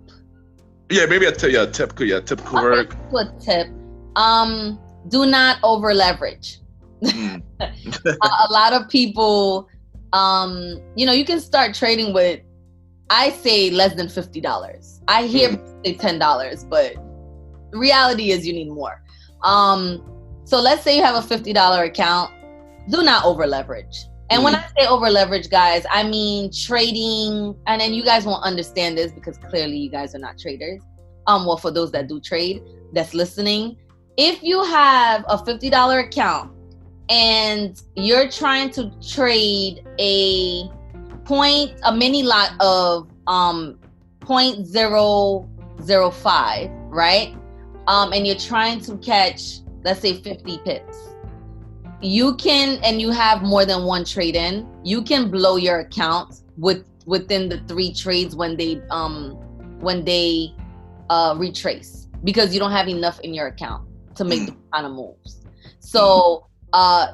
Yeah, maybe a tip. Typical work. A tip. Do not over leverage. A lot of people, you can start trading with, I say, less than $50. I hear people say $10, but the reality is you need more. So let's say you have a $50 account. Do not over leverage. And when I say over leverage, guys, I mean trading, and then you guys won't understand this because clearly you guys are not traders. Well, for those that do trade, that's listening, if you have a $50 account and you're trying to trade a mini lot of 0.005, right? And you're trying to catch, let's say, 50 pips. You can, and you have more than one trade in, you can blow your account within the 3 trades when they retrace, because you don't have enough in your account to make the kind of moves. So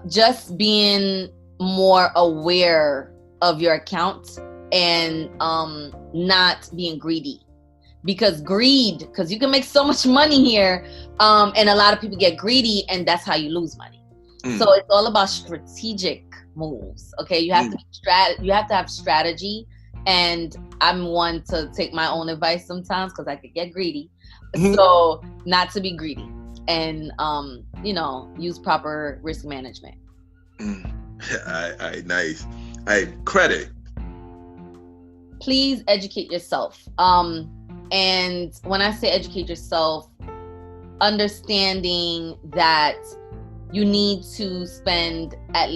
just being more aware of your account and not being greedy, because you can make so much money here, and a lot of people get greedy, and that's how you lose money. So it's all about strategic moves. Okay, you have to have strategy, and I'm one to take my own advice sometimes because I could get greedy. So not to be greedy, and use proper risk management. Nice. Credit. Please educate yourself. And when I say educate yourself, understanding that you need to spend at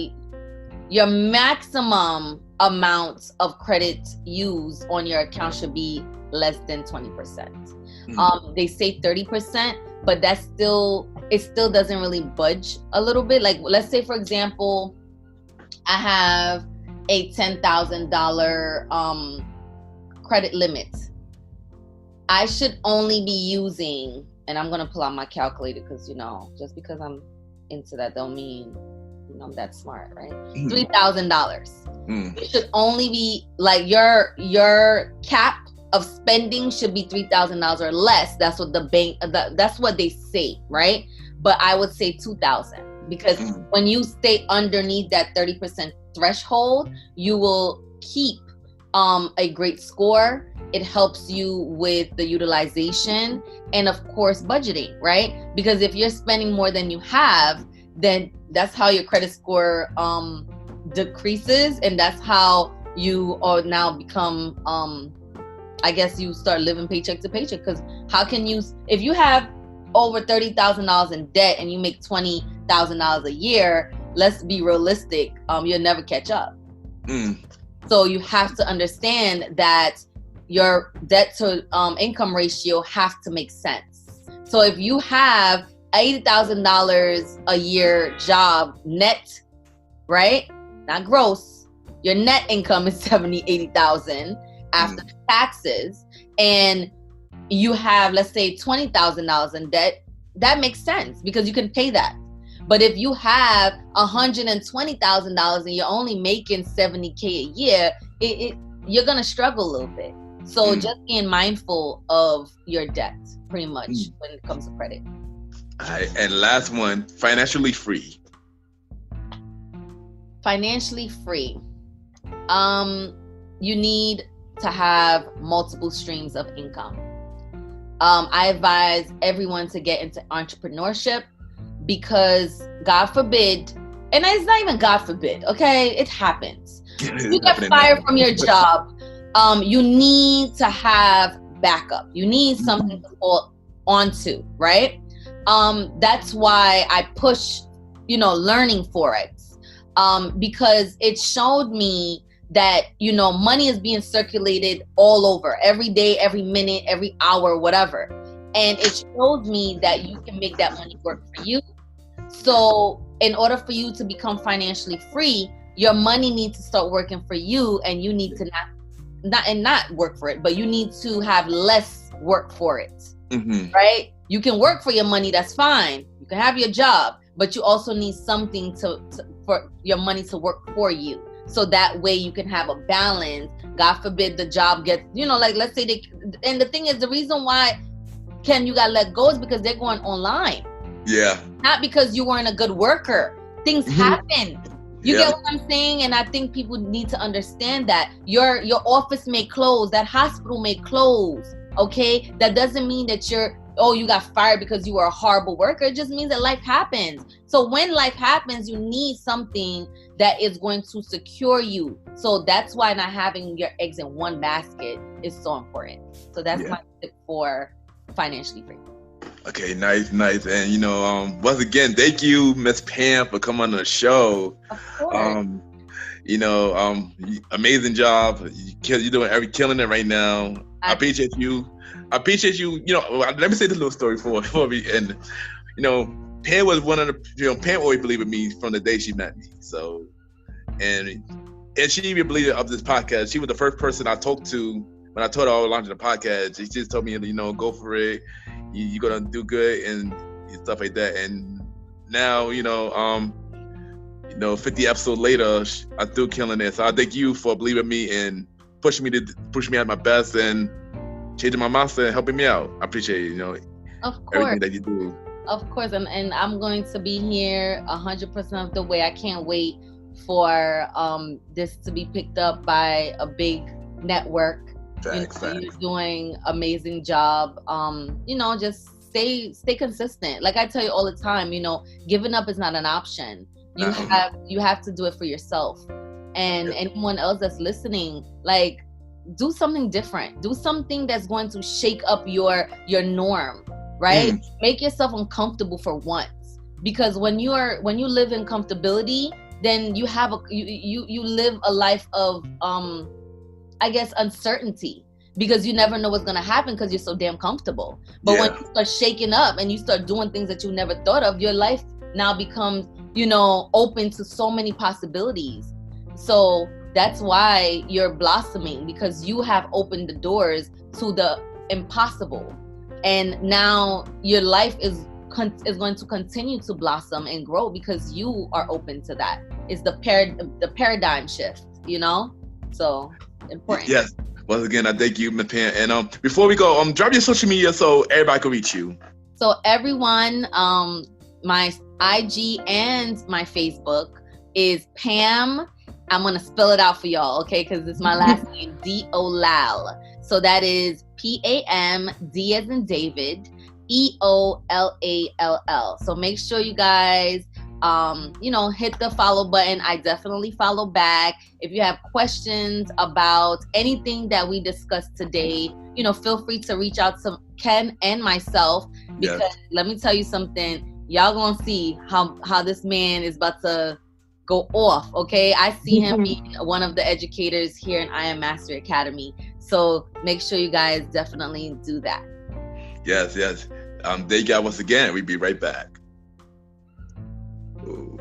your maximum amount of credit used on your account should be less than 20%. They say 30%, but it still doesn't really budge a little bit. Like, let's say, for example, I have a $10,000 credit limit. I should only be using, and I'm gonna pull out my calculator because just because I'm into that don't mean I'm that smart, right? $3,000. It should only be like your cap of spending should be $3,000 or less. That's what the bank. That's what they say, right? But I would say 2,000, because when you stay underneath that 30% threshold, you will keep a great score. It helps you with the utilization and, of course, budgeting, right? Because if you're spending more than you have, then that's how your credit score decreases, and that's how you are now become, I guess you start living paycheck to paycheck. Because how can you, if you have over $30,000 in debt and you make $20,000 a year, let's be realistic, you'll never catch up. So you have to understand that your debt to income ratio have to make sense. So if you have $80,000 a year job net, right? Not gross. Your net income is 80,000 after taxes, and you have, let's say, $20,000 in debt. That makes sense because you can pay that. But if you have $120,000 and you're only making $70K a year, you're gonna struggle a little bit. So just being mindful of your debt, pretty much, when it comes to credit. All right, and last one, financially free. Financially free. You need to have multiple streams of income. I advise everyone to get into entrepreneurship because, God forbid, and it's not even God forbid, okay? It happens. You get fired from your job. You need to have backup. You need something to fall onto, right? That's why I push, learning forex, because it showed me that, money is being circulated all over, every day, every minute, every hour, whatever. And it showed me that you can make that money work for you. So in order for you to become financially free, your money needs to start working for you, and you need to not work for it, but you need to have less work for it, right? You can work for your money, that's fine. You can have your job, but you also need something for your money to work for you. So that way you can have a balance. God forbid the job gets, let's say and the thing is, the reason why you got let go is because they're going online. Yeah. Not because you weren't a good worker. Things happen. You get what I'm saying? And I think people need to understand that your office may close, that hospital may close, okay? That doesn't mean that you got fired because you were a horrible worker. It just means that life happens. So when life happens, you need something that is going to secure you. So that's why not having your eggs in one basket is so important. So that's my tip for financially free. Okay, nice. And once again, thank you, Miss Pam, for coming on the show. Of course. Amazing job. You're doing killing it right now. I appreciate you. Let me say this little story before we end. Pam was one of the, Pam always believed in me from the day she met me. So, and she even believed of this podcast. She was the first person I talked to when I told her I was launching the podcast. She just told me, go for it. You're gonna do good and stuff like that. And now, 50 episodes later, I'm still killing it. So I thank you for believing in me and pushing me at my best and changing my mindset and helping me out. I appreciate it, of course, everything that you do. Of course, and I'm going to be here 100% of the way. I can't wait for this to be picked up by a big network. Thanks. You're doing amazing job. Just stay consistent. Like I tell you all the time, giving up is not an option. You have to do it for yourself. And anyone else that's listening, like, do something different. Do something that's going to shake up your norm, right? Make yourself uncomfortable for once. Because when you live in comfortability, then you have you live a life of uncertainty, because you never know what's going to happen because you're so damn comfortable. But when you start shaking up and you start doing things that you never thought of, your life now becomes, open to so many possibilities. So that's why you're blossoming, because you have opened the doors to the impossible. And now your life is going to continue to blossom and grow because you are open to that. It's the paradigm shift, So important. Yes. Once again, I thank you, Ms. Pam. And before we go, drop your social media so everybody can reach you. So everyone, my IG and my Facebook is Pam. I'm going to spell it out for y'all, okay? Because it's my last name, Deolall. So that is Pam, D as in David, EOLALL. So make sure you guys, hit the follow button. I definitely follow back. If you have questions about anything that we discussed today, feel free to reach out to Ken and myself, because let me tell you something. Y'all gonna see how this man is about to go off, okay? I see him being one of the educators here in I Am Mastery Academy. So make sure you guys definitely do that. Yes. I'm Day once again. We'll be right back. Ooh.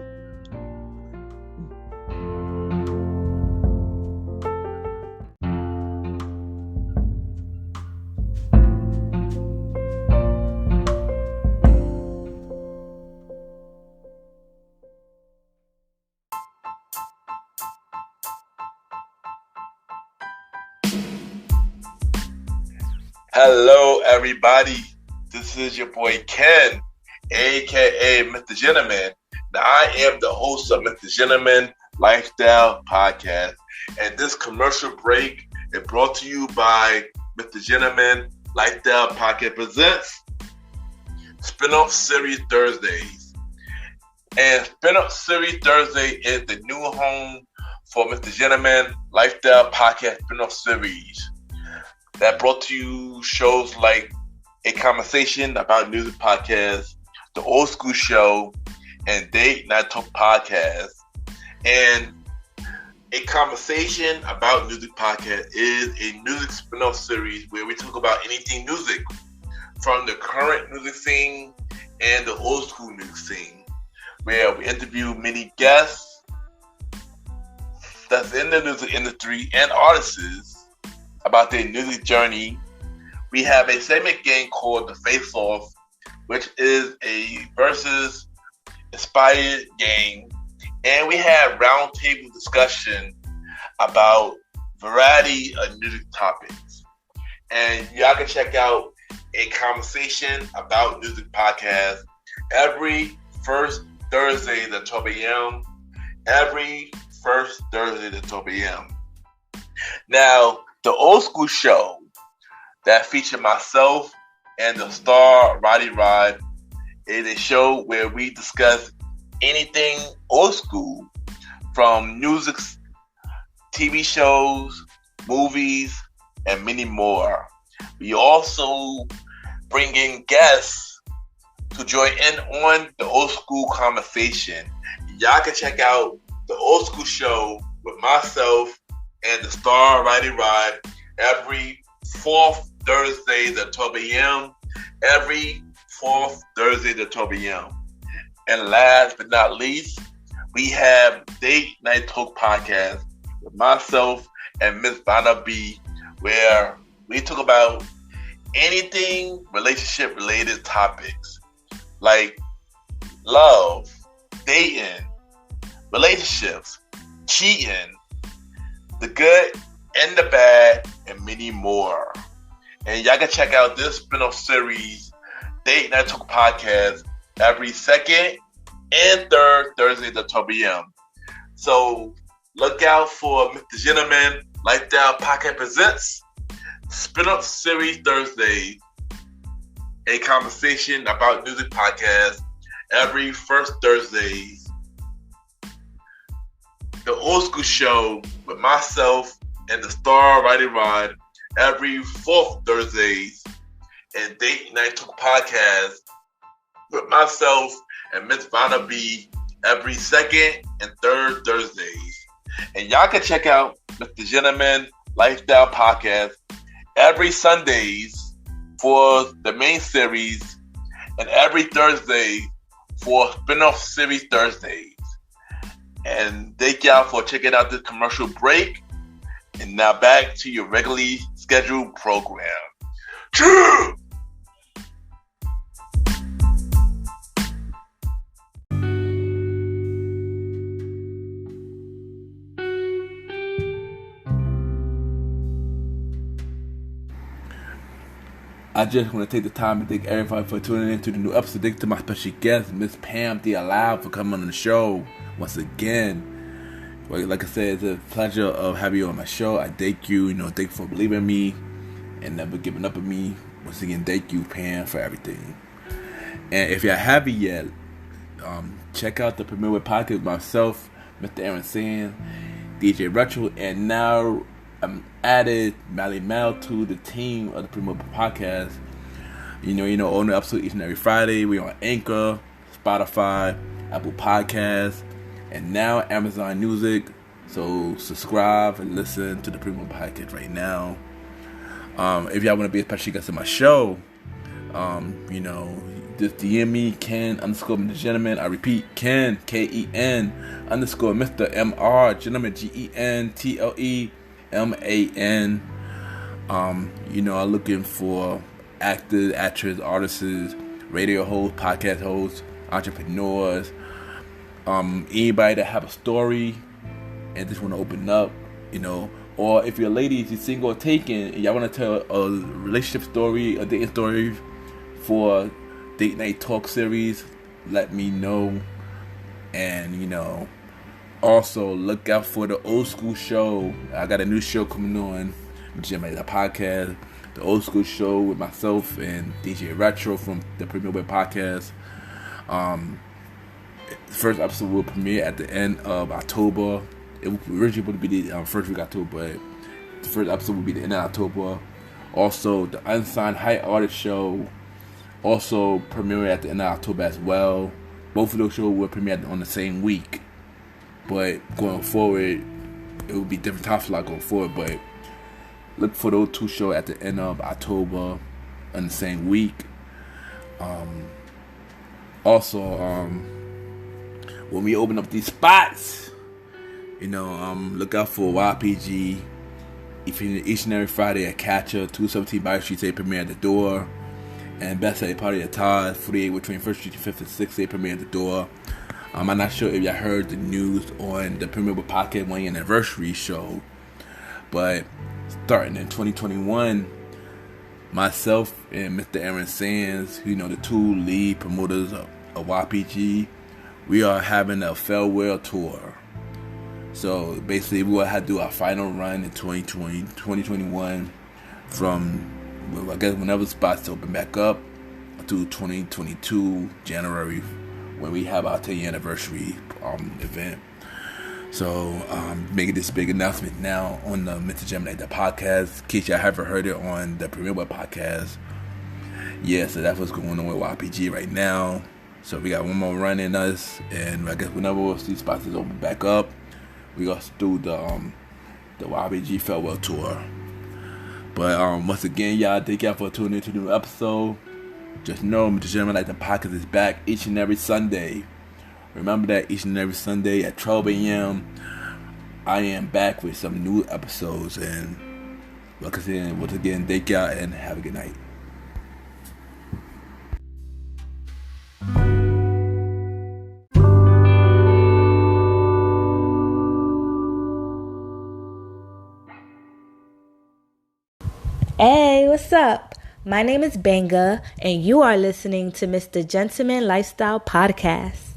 Hello, everybody. This is your boy Ken, aka Mr. Gentleman. Now, I am the host of Mr. Gentleman Lifestyle Podcast, and this commercial break is brought to you by Mr. Gentleman Lifestyle Podcast presents Spinoff Series Thursdays. And Spinoff Series Thursday is the new home for Mr. Gentleman Lifestyle Podcast Spinoff Series. That brought to you shows like A Conversation About Music Podcast, The Old School Show, and Date Night Talk Podcast. And A Conversation About Music Podcast is a music spin-off series where we talk about anything music, from the current music scene and the old school music scene, where we interview many guests that's in the music industry and artists about their music journey. We have a segment game called The Face Off, which is a versus inspired game. And we have roundtable discussion about variety of music topics. And y'all can check out A Conversation About Music Podcast every first Thursday at 12 a.m. Every first Thursday at 12 a.m. Now, the Old School Show that featured myself and the star Roddy Rod is a show where we discuss anything old school, from music, TV shows, movies, and many more. We also bring in guests to join in on the old school conversation. Y'all can check out the Old School Show with myself and the star Roddy Rod every fourth Thursday at 12 a.m. Every fourth Thursday at 12 a.m. And last but not least, we have Date Night Talk Podcast with myself and Miss Vanna B, where we talk about anything relationship related topics like love, dating, relationships, cheating, the good and the bad, and many more. And y'all can check out this spin-off series, Date Night Talk Podcast, every second and third Thursday at 12 p.m. So look out for Mr. Gentleman Lifestyle Podcast presents Spin-off Series Thursday, A Conversation About Music Podcast, every first Thursday. The Old School Show with myself and the star Roddy Rod every fourth Thursdays, and Date Night Talk Podcast with myself and Miss Vanna B every second and third Thursdays. And y'all can check out Mr. Gentleman Lifestyle Podcast every Sundays for the main series and every Thursday for spin-off series Thursdays. And thank y'all for checking out this commercial break. And now back to your regularly scheduled program. True! I just want to take the time to thank everybody for tuning in to the new episode. Thank you to my special guest, Miss Pam Deolall, for coming on the show once again. Well, like I said, it's a pleasure of having you on my show. I thank you. Thank you for believing in me and never giving up on me. Once again, thank you, Pam, for everything. And if you haven't yet, check out the Premiere with Podcast with myself, Mr. Aaron Sand, DJ Retro, and now I'm added Mally Mel to the team of the Premiere Podcast. On the episode each and every Friday. We're on Anchor, Spotify, Apple Podcasts, and now Amazon Music. So subscribe and listen to the Premiere Podcast right now. If y'all want to be a special guest on my show, You know, just DM me, Ken _ Mr. Gentleman. I repeat, Ken, KEN _ Mr. MR Gentleman, GENTLEMAN. You know, I'm looking for actors, actresses, artists, radio hosts, podcast hosts, entrepreneurs, anybody that have a story and just want to open up, you know. Or if you're ladies, you're single or taken, and y'all want to tell a relationship story, a dating story for Date Night Talk series, let me know. And, you know, also look out for the old school show. I got a new show coming on, Jim the podcast, the old school show with myself and DJ Retro from the Premier Web Podcast. The first episode will premiere at the end of October. It was originally going to be the first week of October, but the first episode will be the end of October. Also, the Unsigned High Artist Show also premiere at the end of October as well. Both of those shows will premiere on the same week, but going forward, it will be different time slot going forward. But look for those two shows at the end of October on the same week. Also, when we open up these spots, you know, look out for YPG. Each and every Friday at Catcher, 217 Byron Street, they premiere at the door. And Best Day Party at Todd, 48 between 1st Street and 5th and 6th, they premiere at the door. I'm not sure if y'all heard the news on the Premier Podcast 1 year anniversary show, but starting in 2021, myself and Mr. Aaron Sands, you know, the two lead promoters of YPG, we are having a farewell tour. So basically, we will have to do our final run in 2021 from, I guess, whenever spots open back up to 2022 January, when we have our 10-year anniversary event. So making this big announcement now on the Mr. Gemini the podcast, in case y'all haven't heard it on the Premier Web Podcast. Yeah, so that's what's going on with YPG right now. So we got one more run in us, and I guess whenever these spots is open back up, we gonna do the YPG farewell tour. But once again, y'all, thank y'all for tuning into the new episode. Just know, Mr. Gemini the podcast is back each and every Sunday. Remember that each and every Sunday at 12 a.m. I am back with some new episodes. And like I said, once again, thank y'all and have a good night. Hey, what's up? My name is Benga, and you are listening to Mr. Gentleman Lifestyle Podcast.